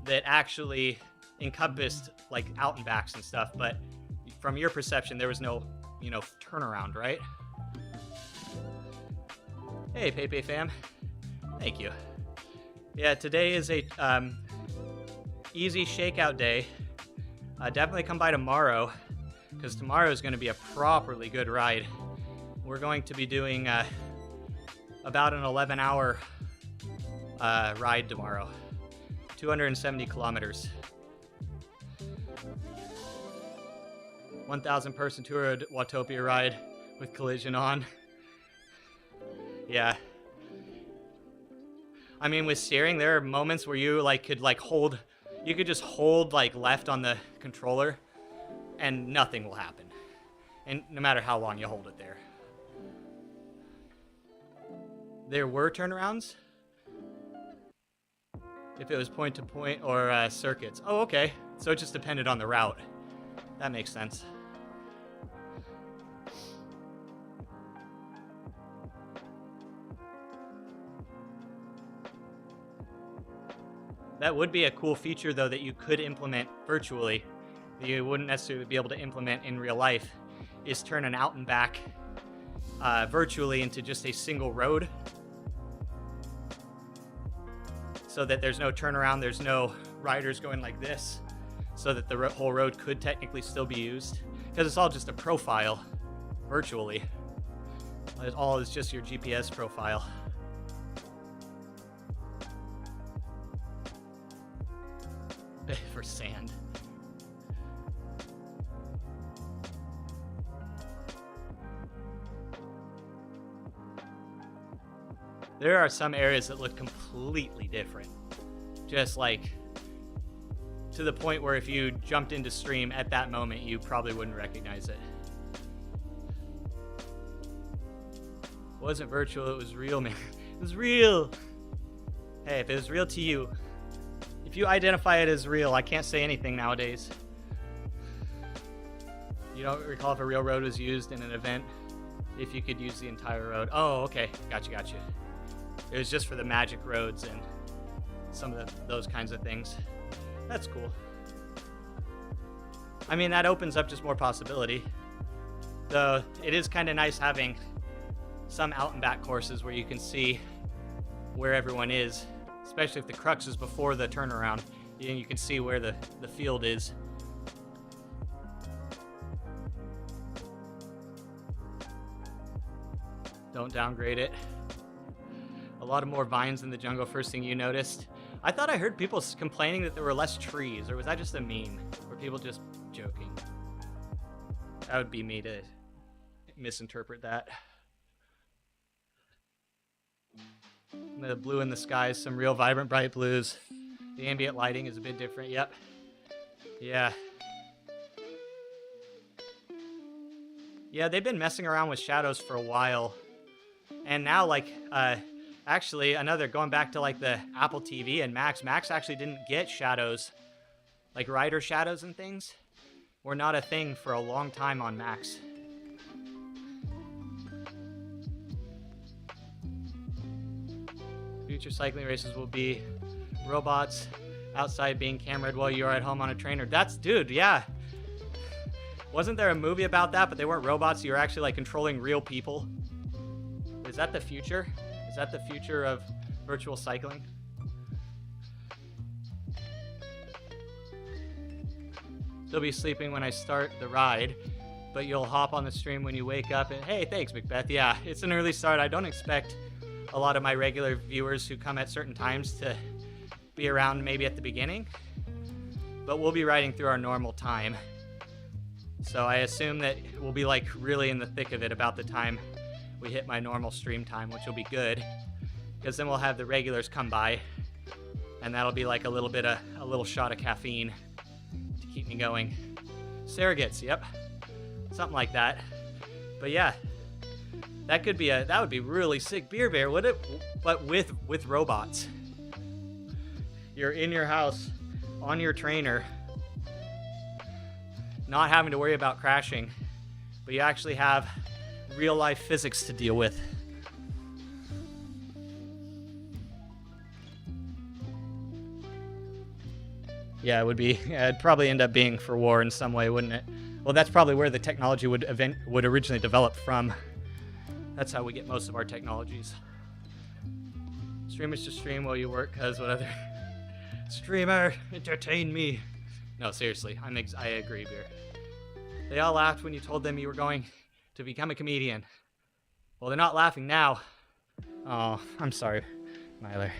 that actually encompassed like out and backs and stuff, but from your perception, there was no, turnaround, right? Hey, Pepe fam. Thank you. Yeah, today is a easy shakeout day. Definitely come by tomorrow, because tomorrow is going to be a properly good ride. We're going to be doing about an 11-hour ride tomorrow. 270 kilometers. 1,000 person tour Watopia ride with collision on. Yeah. I mean, with steering, there are moments where you could just hold left on the controller and nothing will happen. And no matter how long you hold it there. There were turnarounds? If it was point to point or circuits. Oh, okay. So it just depended on the route. That makes sense. That would be a cool feature, though, that you could implement virtually, that you wouldn't necessarily be able to implement in real life, is turn an out and back virtually into just a single road. So that there's no turnaround, there's no riders going like this, so that the whole road could technically still be used. Because it's all just a profile. virtually. It all is just your GPS profile. For sand. There are some areas that look completely different. Just like to the point where if you jumped into stream at that moment, you probably wouldn't recognize it. It wasn't virtual, it was real, man. It was real. Hey, if it was real to you, if you identify it as real, I can't say anything nowadays. You don't recall if a real road was used in an event? If you could use the entire road. Oh, okay. Gotcha. It was just for the magic roads and some of those kinds of things. That's cool. I mean, that opens up just more possibility. Though it is kind of nice having some out and back courses where you can see where everyone is, especially if the crux is before the turnaround. You can see where the field is. Don't downgrade it. A lot of more vines in the jungle, first thing you noticed. I thought I heard people complaining that there were less trees, or was that just a meme? Were people just joking? That would be me to misinterpret that. The blue in the skies, some real vibrant bright blues. The ambient lighting is a bit different, yep. Yeah. Yeah, they've been messing around with shadows for a while. And now, like, actually, going back to, like, the Apple TV and Max actually didn't get shadows. Like, rider shadows and things were not a thing for a long time on Max. Future cycling races will be robots outside being cameraed while you're at home on a trainer. Dude, yeah. Wasn't there a movie about that, but they weren't robots? You were actually, like, controlling real people? Is that the future? Is that the future of virtual cycling? Still be sleeping when I start the ride, but you'll hop on the stream when you wake up and, hey, thanks, Macbeth. Yeah, it's an early start. I don't expect a lot of my regular viewers who come at certain times to be around maybe at the beginning, but we'll be riding through our normal time. So I assume that we'll be like really in the thick of it about the time we hit my normal stream time, which will be good, because then we'll have the regulars come by, and that'll be like a little shot of caffeine to keep me going. Surrogates, yep, something like that. But yeah, that would be really sick. Beer Bear, would it? But with robots. You're in your house on your trainer, not having to worry about crashing, but you actually have real life physics to deal with. Yeah, it would be. Yeah, it'd probably end up being for war in some way, wouldn't it? Well, that's probably where the technology would originally develop from. That's how we get most of our technologies. Streamers just stream while you work, cause what other streamer entertain me? No, seriously, I agree, Beer. They all laughed when you told them you were going to become a comedian. Well, they're not laughing now. Oh, I'm sorry, Myler.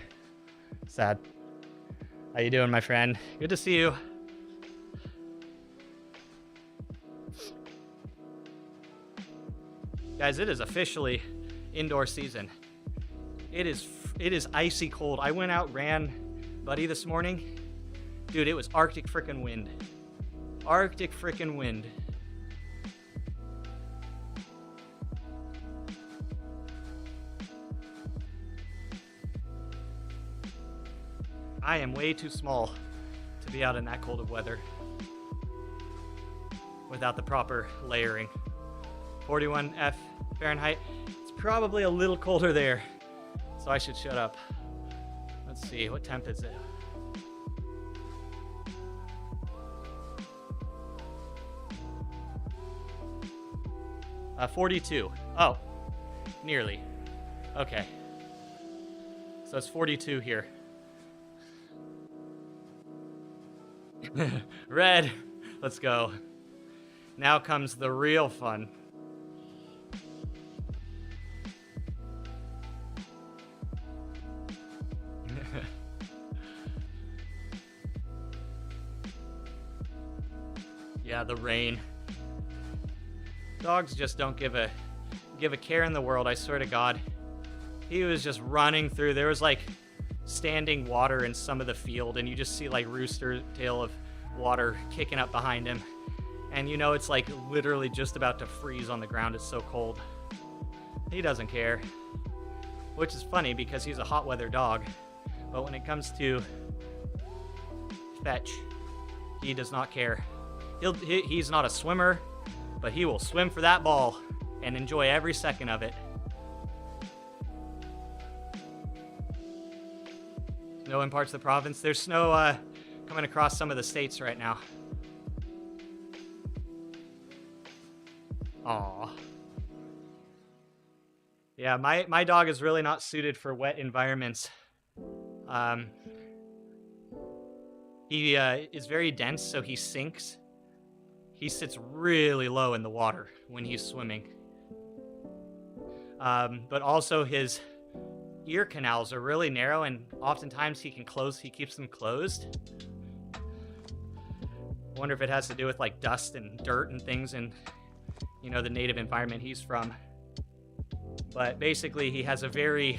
Sad. How you doing, my friend? Good to see you. Guys, it is officially indoor season. It is icy cold. I went out, ran Buddy this morning. Dude, it was Arctic frickin' wind. Arctic frickin' wind. I am way too small to be out in that cold of weather without the proper layering. 41 Fahrenheit. It's probably a little colder there, so I should shut up. Let's see, what temp is it? Uh, 42. Oh, nearly. Okay. So it's 42 here. Red. Let's go. Now comes the real fun. Yeah, the rain. Dogs just don't give a care in the world, I swear to God. He was just running through. There was like standing water in some of the field, and you just see like rooster tail of water kicking up behind him. And you know it's like literally just about to freeze on the ground. It's so cold. He doesn't care. Which is funny because he's a hot weather dog. But when it comes to fetch, he does not care. He's not a swimmer, but he will swim for that ball and enjoy every second of it. Snow in parts of the province. There's snow coming across some of the states right now. Aww. Yeah, my dog is really not suited for wet environments. He is very dense, so he sinks. He sits really low in the water when he's swimming. But also his ear canals are really narrow, and oftentimes he keeps them closed. Wonder if it has to do with like dust and dirt and things in, you know, the native environment he's from. But basically he has a very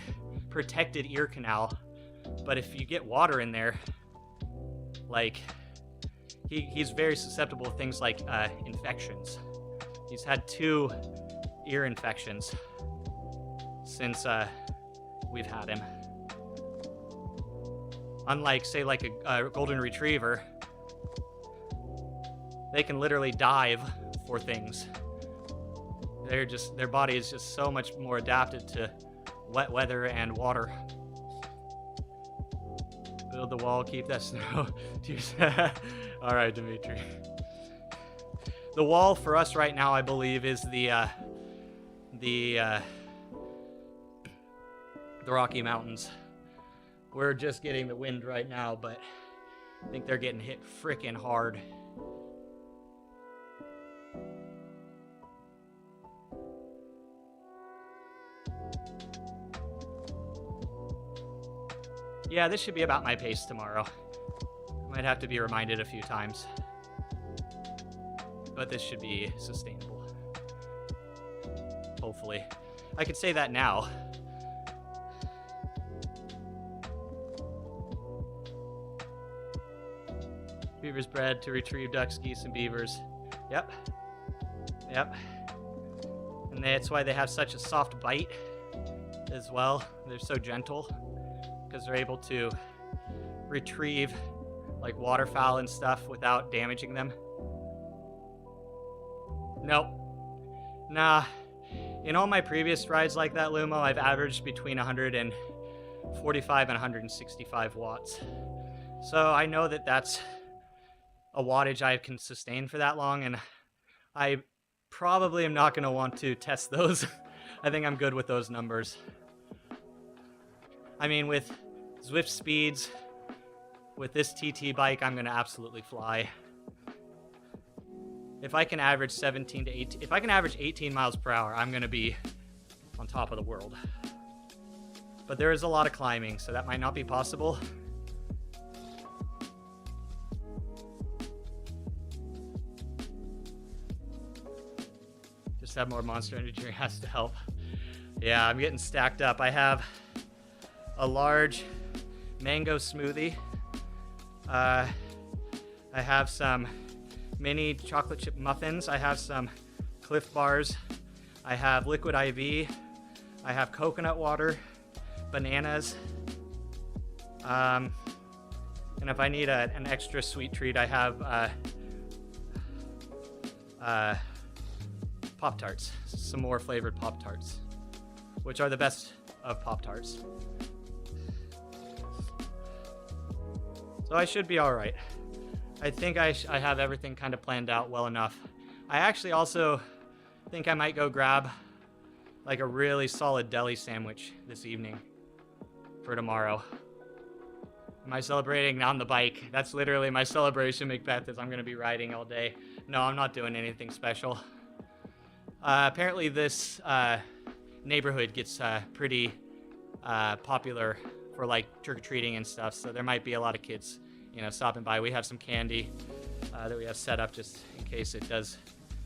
protected ear canal, but if you get water in there, like he's very susceptible to things like infections. He's had 2 ear infections since we've had him. Unlike, say, like a golden retriever, they can literally dive for things. Their body is just so much more adapted to wet weather and water. Build the wall, keep that snow. All right, Dimitri. The wall for us right now, I believe, is the Rocky Mountains. We're just getting the wind right now, but I think they're getting hit frickin' hard. Yeah, this should be about my pace tomorrow. Might have to be reminded a few times. But this should be sustainable. Hopefully. I could say that now. Beavers bred to retrieve ducks, geese, and beavers. Yep. And that's why they have such a soft bite as well. They're so gentle, because they're able to retrieve like waterfowl and stuff without damaging them. Nope. Nah. In all my previous rides like that, Lumo, I've averaged between 145 and 165 watts. So I know that that's a wattage I can sustain for that long, and I probably am not going to want to test those. I think I'm good with those numbers. I mean, with Zwift speeds, with this TT bike, I'm going to absolutely fly. If I can average 18 miles per hour, I'm going to be on top of the world. But there is a lot of climbing, so that might not be possible. Just have more Monster Energy has to help. Yeah, I'm getting stacked up. I have a large mango smoothie. I have some mini chocolate chip muffins. I have some Cliff Bars. I have liquid IV. I have coconut water, bananas. And if I need an extra sweet treat, I have Pop-Tarts. Some more flavored Pop-Tarts, which are the best of Pop-Tarts. So I should be all right. I think I have everything kind of planned out well enough. I actually also think I might go grab like a really solid deli sandwich this evening for tomorrow. Am I celebrating on the bike? That's literally my celebration, Macbeth, is I'm going to be riding all day. No, I'm not doing anything special. Apparently this neighborhood gets pretty popular for like trick-or-treating and stuff, so there might be a lot of kids, you know, stopping by. We have some candy, that we have set up just in case it does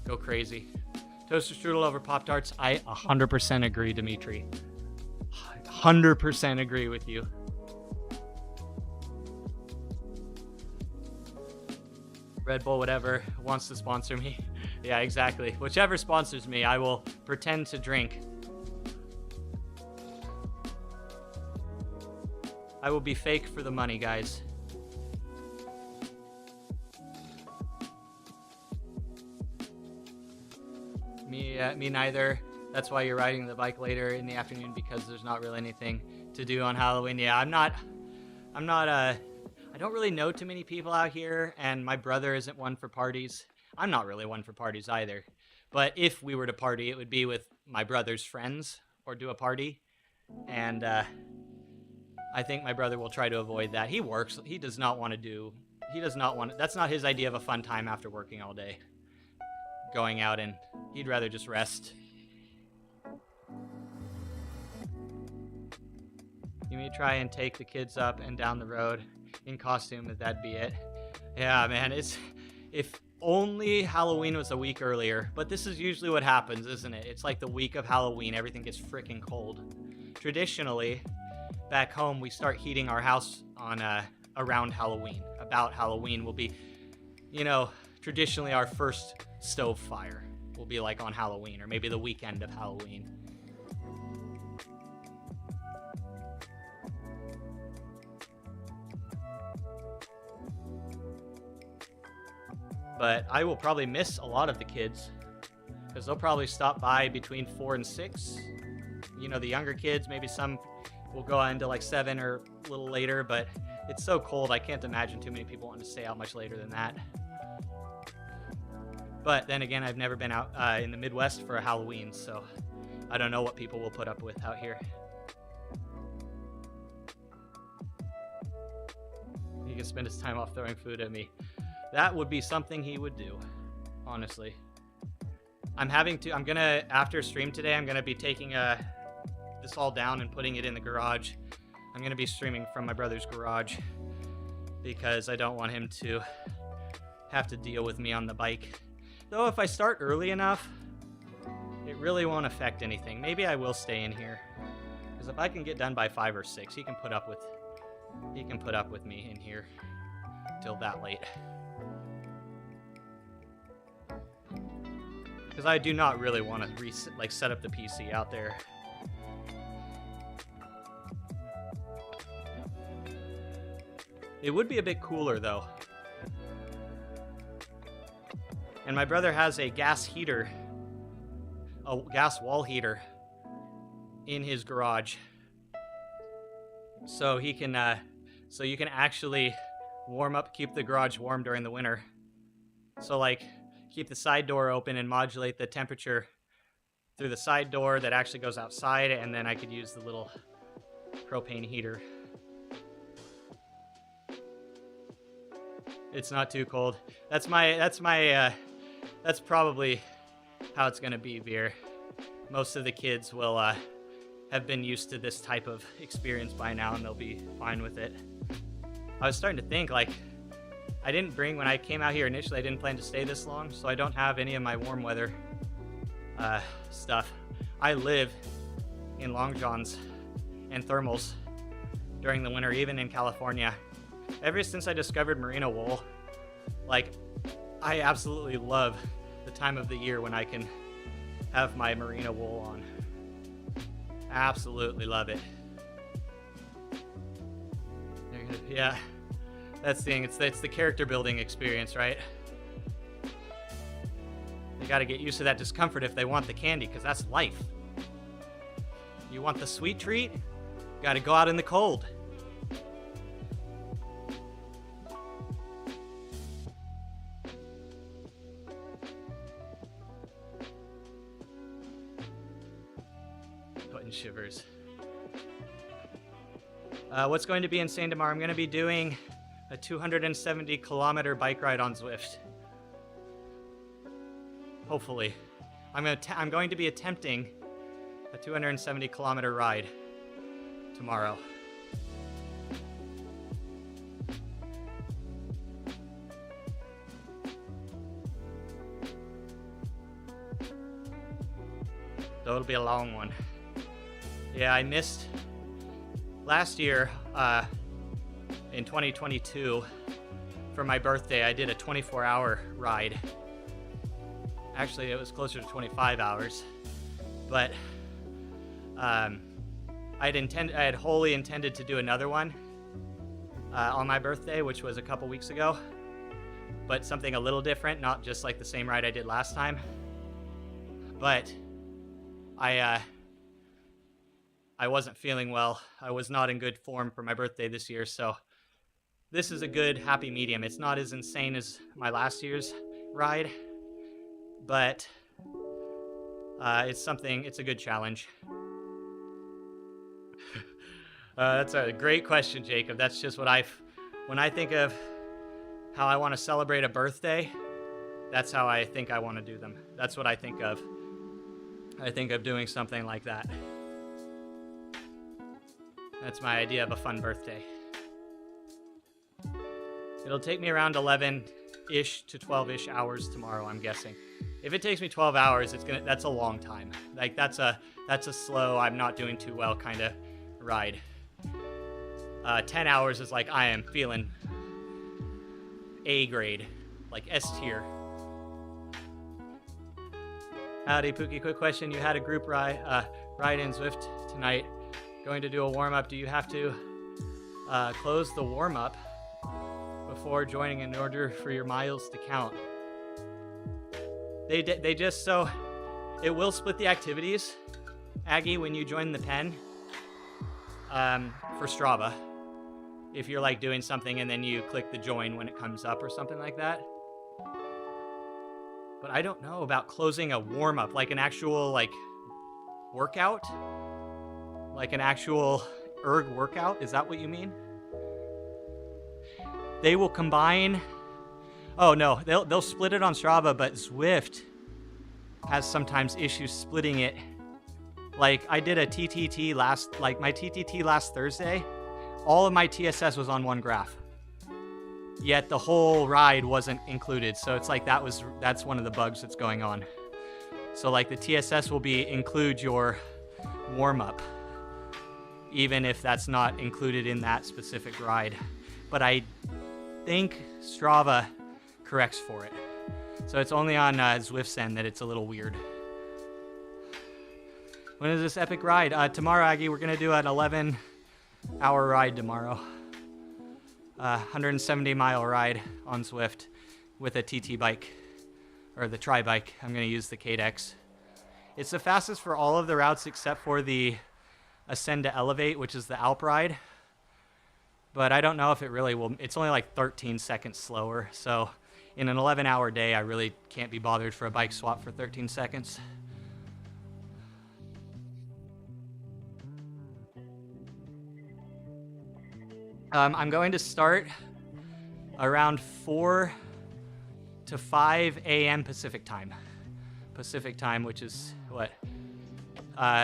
go crazy. Toaster strudel over Pop-Tarts. I 100% agree, Dimitri. 100% agree with you. Red Bull, whatever, wants to sponsor me. Yeah, exactly. Whichever sponsors me, I will pretend to drink. I will be fake for the money, guys. Me neither. That's why you're riding the bike later in the afternoon, because there's not really anything to do on Halloween. Yeah, I don't really know too many people out here, and my brother isn't one for parties. I'm not really one for parties either. But if we were to party, it would be with my brother's friends or do a party. And I think my brother will try to avoid that. He works. He does not want to. That's not his idea of a fun time after working all day. Going out, and he'd rather just rest. You may try and take the kids up and down the road in costume, if that'd be it. Yeah, man, if only Halloween was a week earlier. But this is usually what happens, isn't it? It's like the week of Halloween, everything gets freaking cold. Traditionally, back home, we start heating our house on around Halloween. About Halloween will be, traditionally our first stove fire will be like on Halloween, or maybe the weekend of Halloween. But I will probably miss a lot of the kids, because they'll probably stop by between 4 and 6. The younger kids, maybe some will go into like 7 or a little later, but it's so cold, I can't imagine too many people wanting to stay out much later than that. But then again, I've never been out in the Midwest for a Halloween, so I don't know what people will put up with out here. He can spend his time off throwing food at me. That would be something he would do, honestly. After stream today, I'm gonna be taking this all down and putting it in the garage. I'm gonna be streaming from my brother's garage because I don't want him to have to deal with me on the bike. Though if I start early enough, it really won't affect anything. Maybe I will stay in here, because if I can get done by 5 or 6, he can put up with me in here till that late. Because I do not really want to set up the PC out there. It would be a bit cooler though. And my brother has a gas heater, a gas wall heater in his garage. So he can, so you can actually keep the garage warm during the winter. So keep the side door open and modulate the temperature through the side door that actually goes outside, and then I could use the little propane heater. It's not too cold. That's probably how it's gonna be, Veer. Most of the kids will have been used to this type of experience by now, and they'll be fine with it. I was starting to think, when I came out here initially, I didn't plan to stay this long, so I don't have any of my warm weather stuff. I live in long johns and thermals during the winter, even in California. Ever since I discovered merino wool, I absolutely love the time of the year when I can have my merino wool on. Absolutely love it. Yeah. That's the thing, it's the character building experience, right? They gotta get used to that discomfort if they want the candy, because that's life. You want the sweet treat? Gotta go out in the cold. Putting shivers. What's going to be insane tomorrow? I'm gonna be doing a 270-kilometer bike ride on Zwift. Hopefully. I'm going to be attempting a 270-kilometer ride tomorrow. So it'll be a long one. Yeah, I missed last year in 2022 for my birthday. I did a 24-hour ride. Actually, it was closer to 25 hours, but I had wholly intended to do another one on my birthday, which was a couple weeks ago, but something a little different, not just like the same ride I did last time. But I wasn't feeling well. I was not in good form for my birthday this year, so this is a good happy medium. It's not as insane as my last year's ride, but it's a good challenge. That's a great question, Jacob. That's just when I think of how I want to celebrate a birthday, that's how I think I want to do them. That's what I think of. I think of doing something like that. That's my idea of a fun birthday. It'll take me around 11-ish to 12-ish hours tomorrow, I'm guessing. If it takes me 12 hours, that's a long time. Like that's a slow, I'm not doing too well kind of ride. 10 hours is like I am feeling A grade, like S tier. Howdy, Pookie. Quick question. You had a group ride in Zwift tonight. Going to do a warm-up. Do you have to close the warm-up before joining in order for your miles to count? They just, so it will split the activities, Aggie, when you join the pen for Strava. If you're like doing something and then you click the join when it comes up or something like that. But I don't know about closing a warm-up, like an actual like workout, like an actual erg workout. Is that what you mean? They will combine. Oh no, they'll split it on Strava, but Zwift has sometimes issues splitting it. Like I did a TTT my TTT last Thursday. All of my TSS was on one graph. Yet the whole ride wasn't included. So it's like that's one of the bugs that's going on. So like the TSS will include your warm-up, even if that's not included in that specific ride. But I think Strava corrects for it. So it's only on Zwift's end that it's a little weird. When is this epic ride? Tomorrow, Aggie, we're gonna do an 11-hour ride tomorrow. 170-mile ride on Zwift with a TT bike, or the tri-bike. I'm going to use the Cadex. It's the fastest for all of the routes except for the Ascend to Elevate, which is the Alp ride. But I don't know if it really will. It's only like 13 seconds slower. So in an 11-hour day, I really can't be bothered for a bike swap for 13 seconds. I'm going to start around 4 to 5 a.m. Pacific time. Pacific time, which is what?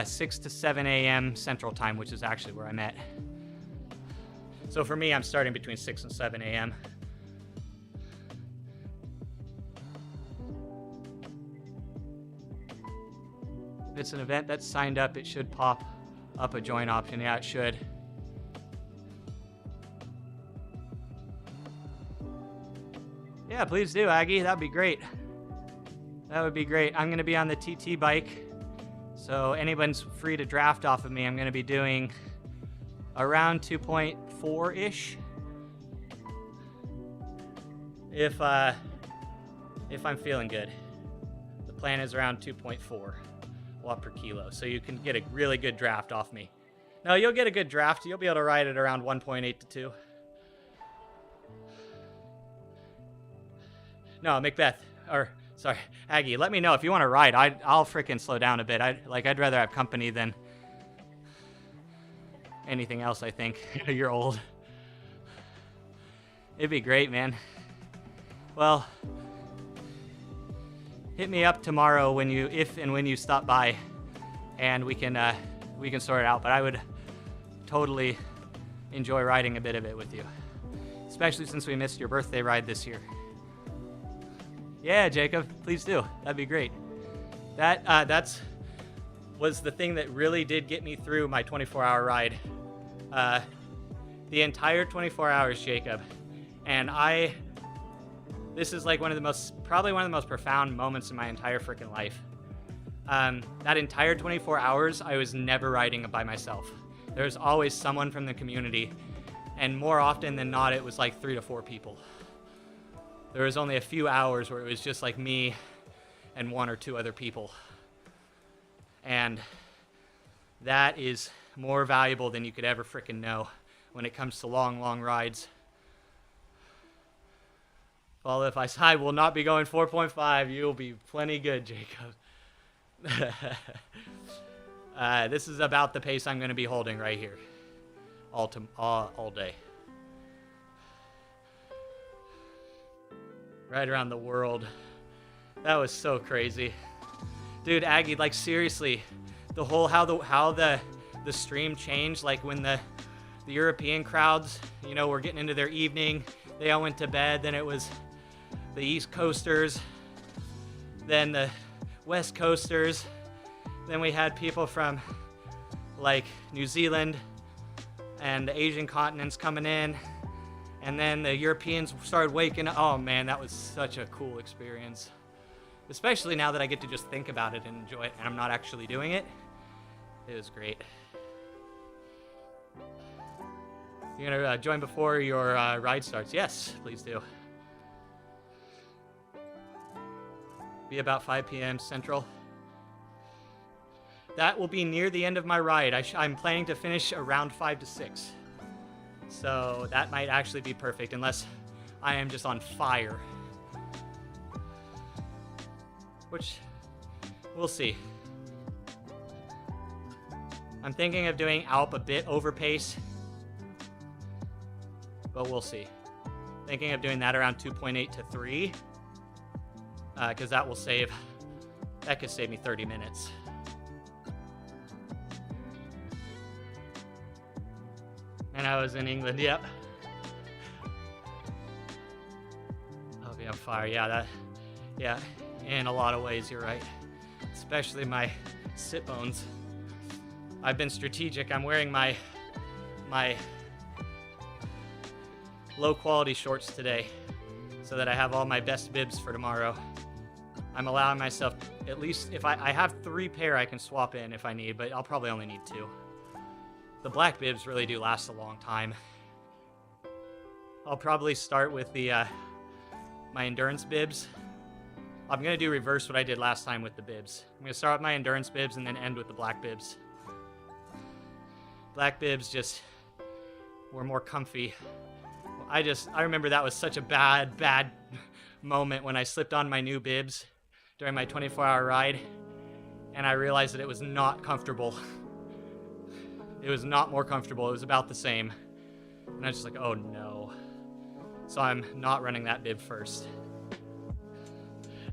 6 to 7 a.m. Central time, which is actually where I'm at. So for me, I'm starting between 6 and 7 a.m. If it's an event that's signed up, it should pop up a join option. Yeah, it should. Yeah, please do, Aggie. That'd be great. That would be great. I'm going to be on the TT bike, so anyone's free to draft off of me. I'm going to be doing around 2.4-ish. If I'm feeling good. The plan is around 2.4 watt per kilo, so you can get a really good draft off me. No, you'll get a good draft. You'll be able to ride it around 1.8 to 2. No, Macbeth, or sorry, Aggie, let me know if you want to ride. I'll freaking slow down a bit. I'd rather have company than anything else, I think. You're old. It'd be great, man. Well, hit me up tomorrow if and when you stop by, and we can sort it out. But I would totally enjoy riding a bit of it with you, especially since we missed your birthday ride this year. Yeah, Jacob, please do. That'd be great. That's was the thing that really did get me through my 24-hour ride. The entire 24 hours, Jacob. And this is like probably one of the most profound moments in my entire freaking life. That entire 24 hours, I was never riding by myself. There was always someone from the community, and more often than not, it was like 3 to 4 people. There was only a few hours where it was just like me and 1 or 2 other people. And that is more valuable than you could ever freaking know when it comes to long, long rides. Well, if I will not be going 4.5, you'll be plenty good, Jacob. This is about the pace I'm going to be holding right here, all day. Right around the world. That was so crazy, dude. Aggie, like seriously, the whole how the stream changed. Like when the European crowds, were getting into their evening, they all went to bed. Then it was the East Coasters, then the West Coasters, then we had people from like New Zealand and the Asian continents coming in, and then the Europeans started waking up. Oh man, that was such a cool experience, especially now that I get to just think about it and enjoy it and I'm not actually doing it. It was great. You're gonna join before your ride starts? Yes, please do. Be about 5 p.m. Central. That will be near the end of my ride. I'm planning to finish around 5 to 6. So that might actually be perfect, unless I am just on fire. Which, we'll see. I'm thinking of doing Alp a bit over pace, but we'll see. Thinking of doing that around 2.8 to 3. Because that could save me 30 minutes. And I was in England, yep. I'll be on fire, yeah, in a lot of ways, you're right. Especially my sit bones. I've been strategic. I'm wearing my low quality shorts today so that I have all my best bibs for tomorrow. I'm allowing myself, at least if I have 3 pair I can swap in if I need, but I'll probably only need 2. The black bibs really do last a long time. I'll probably start with my endurance bibs. I'm going to do reverse what I did last time with the bibs. I'm going to start with my endurance bibs and then end with the black bibs. Black bibs just were more comfy. I remember that was such a bad moment when I slipped on my new bibs during my 24-hour ride, and I realized that it was not comfortable. It was not more comfortable. It was about the same. And I was just like, oh no. So I'm not running that bib first.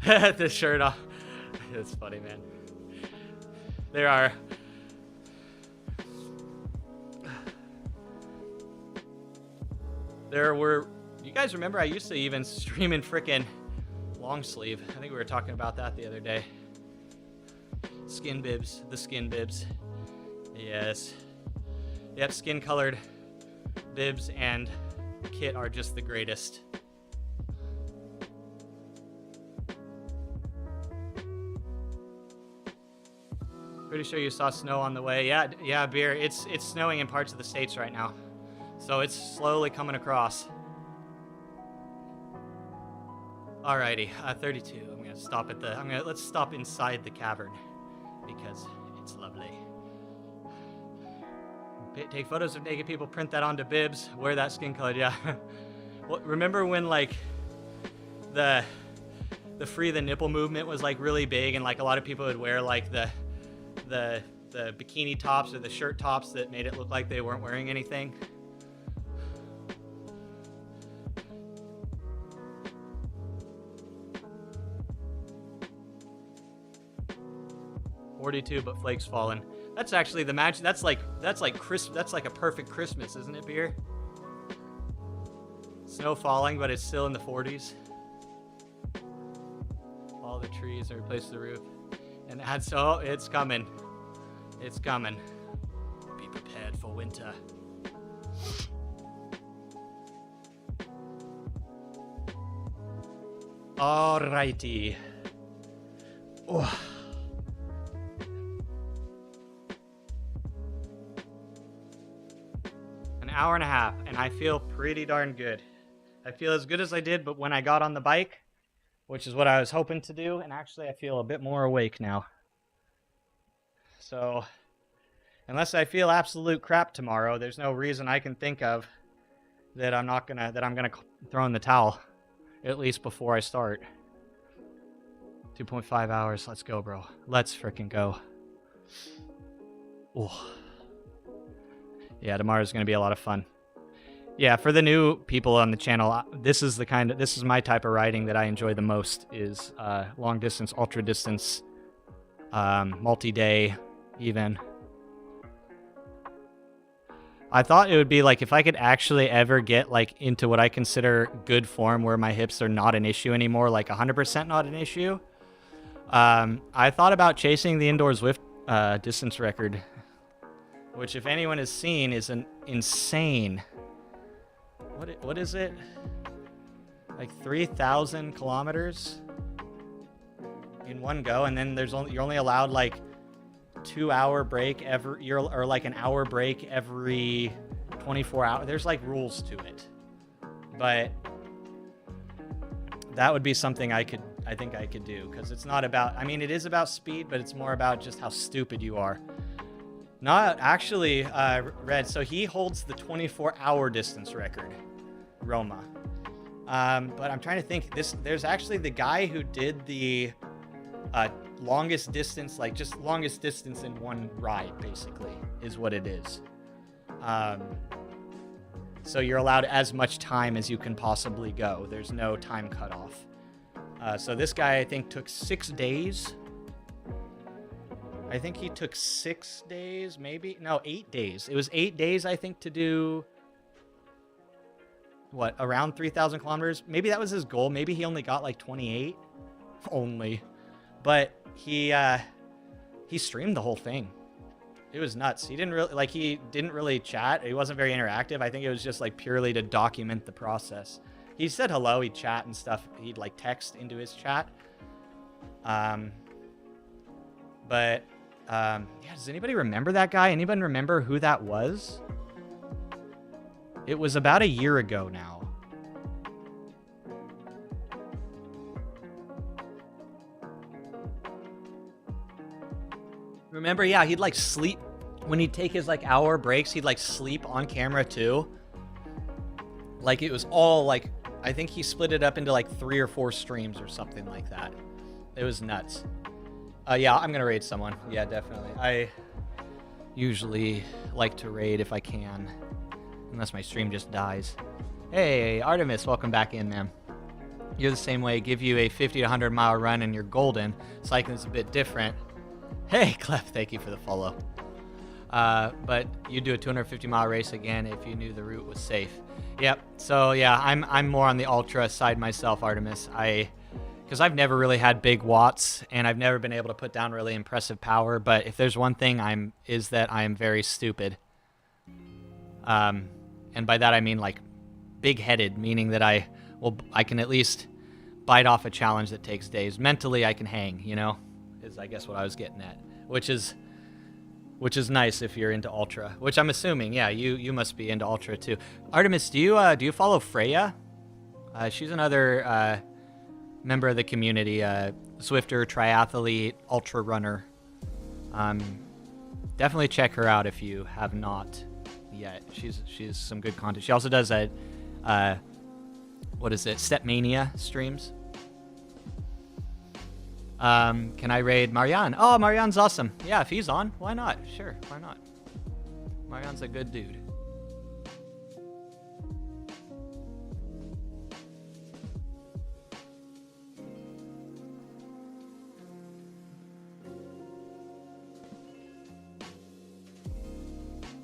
The shirt off. It's funny, man. You guys remember I used to even stream in frickin' long sleeve. I think we were talking about that the other day. The skin bibs. Yes. Yep, skin colored bibs and kit are just the greatest. Pretty sure you saw snow on the way. Yeah, Beer. It's snowing in parts of the States right now. So it's slowly coming across. Alrighty, 32. I'm gonna stop let's stop inside the cavern because it's lovely. Take photos of naked people, print that onto bibs, wear that skin color. Yeah. Well, remember when like the free the nipple movement was like really big, and like a lot of people would wear like the bikini tops or the shirt tops that made it look like they weren't wearing anything. $42, but flakes falling. That's actually the magic. That's like a perfect Christmas, isn't it, Beer? Snow falling, but it's still in the 40s. All the trees are replaced with the roof, and it's coming. It's coming. Be prepared for winter. Alrighty. Oh. An hour and a half, and I feel pretty darn good. I feel as good as I did, but when I got on the bike, which is what I was hoping to do, and actually I feel a bit more awake now. So, unless I feel absolute crap tomorrow, there's no reason I can think of that I'm gonna throw in the towel, at least before I start. 2.5 hours. Let's go, bro. Let's freaking go. Oh. Yeah, tomorrow's gonna be a lot of fun. Yeah, for the new people on the channel, this is my type of riding that I enjoy the most, is long distance, ultra distance, multi-day even. I thought it would be like if I could actually ever get like into what I consider good form where my hips are not an issue anymore, like 100% not an issue. I thought about chasing the indoor Zwift distance record, which if anyone has seen is an insane... What is it? Like 3,000 kilometers in one go, and then you're only allowed like 2-hour break or like an hour break every 24 hours. There's like rules to it, but that would be something I think I could do, because it's not about. I mean, it is about speed, but it's more about just how stupid you are. Not actually, Red. So he holds the 24-hour distance record, Roma. But I'm trying to think. There's actually the guy who did the longest distance, like just longest distance in one ride, basically, is what it is. So you're allowed as much time as you can possibly go. There's no time cutoff. So this guy, I think, took 6 days. I think he took 6 days, maybe. No, 8 days. It was 8 days, I think, to do, what, around 3,000 kilometers? Maybe that was his goal. Maybe he only got like 28. Only. But he streamed the whole thing. It was nuts. He didn't really chat. He wasn't very interactive. I think it was just like purely to document the process. He said hello, he'd chat and stuff. He'd like text into his chat. But yeah, does anybody remember that guy? Anybody remember who that was? It was about a year ago now. Remember, yeah, he'd like sleep when he'd take his like hour breaks. He'd like sleep on camera too. Like it was all like, I think he split it up into like 3 or 4 streams or something like that. It was nuts. Yeah, I'm gonna raid someone. Yeah, definitely. I usually like to raid if I can, unless my stream just dies. Hey, Artemis, welcome back in, man. You're the same way. Give you a 50 to 100 mile run and you're golden. Cycling's a bit different. Hey, Clef, thank you for the follow. But you do a 250 mile race again if you knew the route was safe. Yep. So yeah, I'm more on the ultra side myself, Artemis. Because I've never really had big watts, and I've never been able to put down really impressive power. But if there's one thing is that I am very stupid. And by that I mean like big-headed, meaning that I can at least bite off a challenge that takes days. Mentally, I can hang, you know, is I guess what I was getting at, which is nice if you're into ultra. Which I'm assuming, yeah, you must be into ultra too. Artemis, do you follow Freya? She's another member of the community, Zwifter, triathlete, ultra runner. Definitely check her out if you have not yet. She's some good content. She also does what is it, Stepmania streams. Can I raid Marianne? Oh, Marianne's awesome. Yeah, if he's on, why not? Sure, why not? Marianne's a good dude.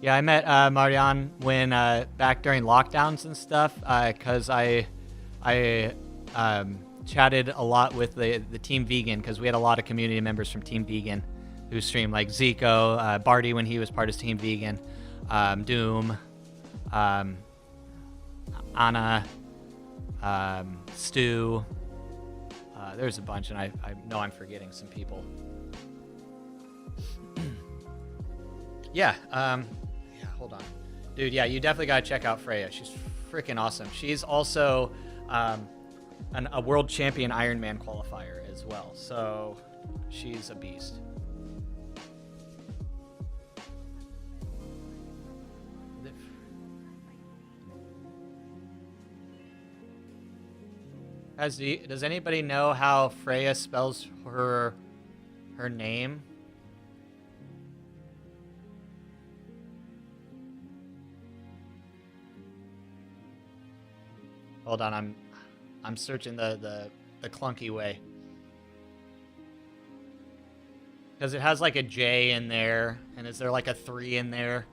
Yeah, I met Marianne when back during lockdowns and stuff, because I chatted a lot with the Team Vegan, because we had a lot of community members from Team Vegan who stream, like Zico, Barty when he was part of Team Vegan, Doom, Anna, Stu. There's a bunch, and I know I'm forgetting some people. Yeah, hold on. Dude, yeah, you definitely gotta check out Freya. She's freaking awesome. She's also a world champion Ironman qualifier as well, so she's a beast. Does anybody know how Freya spells her name? Hold on, I'm searching the clunky way. Because it has like a J in there, and is there like a 3 in there?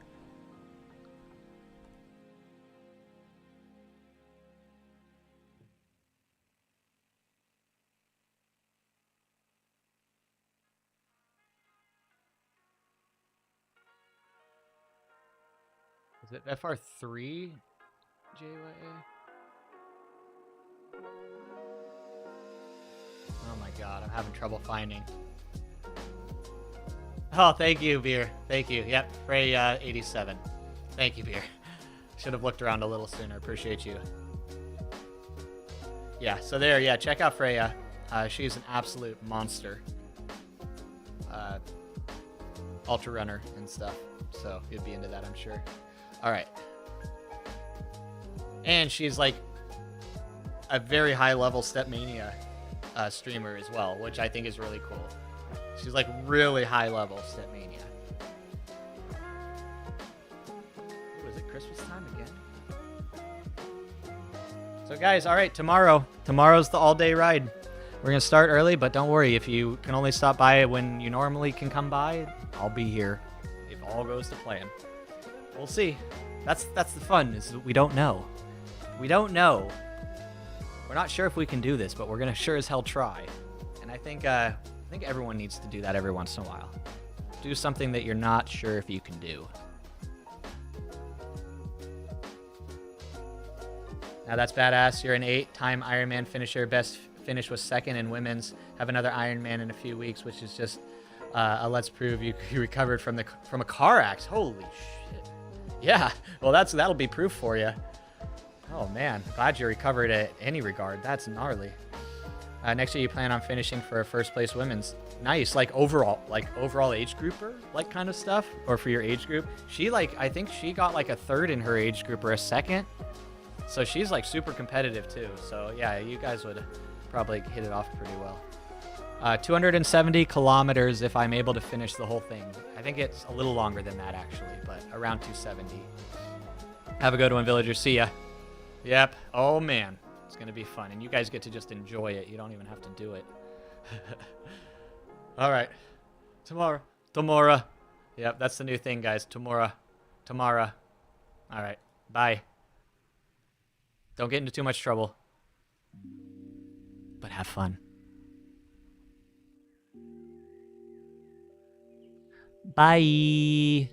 Is it FR3 JYA? Oh my god, I'm having trouble finding. Oh, thank you, Beer. Thank you. Yep, Freya 87. Thank you, Beer. Should have looked around a little sooner. Appreciate you. Yeah, so there, yeah, check out Freya. She's an absolute monster. Ultra runner and stuff. So you'd be into that, I'm sure. All right. And she's like a very high level Stepmania streamer as well, which I think is really cool. She's like really high level Stepmania. Ooh, is it Christmas time again? So guys, all right, tomorrow's the all-day ride. We're gonna start early, but don't worry, if you can only stop by when you normally can come by, I'll be here if all goes to plan. We'll see. That's the fun, is we don't know. We don't know. We're not sure if we can do this, but we're gonna sure as hell try. And I think everyone needs to do that every once in a while. Do something that you're not sure if you can do. Now that's badass. You're an 8-time Ironman finisher. Best finish was 2nd in women's. Have another Ironman in a few weeks, which is just a let's prove you recovered from a car accident. Holy shit. Yeah. Well, that'll be proof for you. Oh man, glad you recovered at any regard. That's gnarly. Next year you plan on finishing for a first place women's. Nice, like overall age grouper, like kind of stuff, or for your age group. She I think she got like a 3rd in her age group or a 2nd. So she's like super competitive too. So yeah, you guys would probably hit it off pretty well. 270 kilometers if I'm able to finish the whole thing. I think it's a little longer than that actually, but around 270. Have a good one, villagers. See ya. Yep. Oh man, it's gonna be fun, and you guys get to just enjoy it. You don't even have to do it. All right. Tomorrow. Yep, that's the new thing, guys. Tomorrow. All right. Bye. Don't get into too much trouble, but have fun. Bye.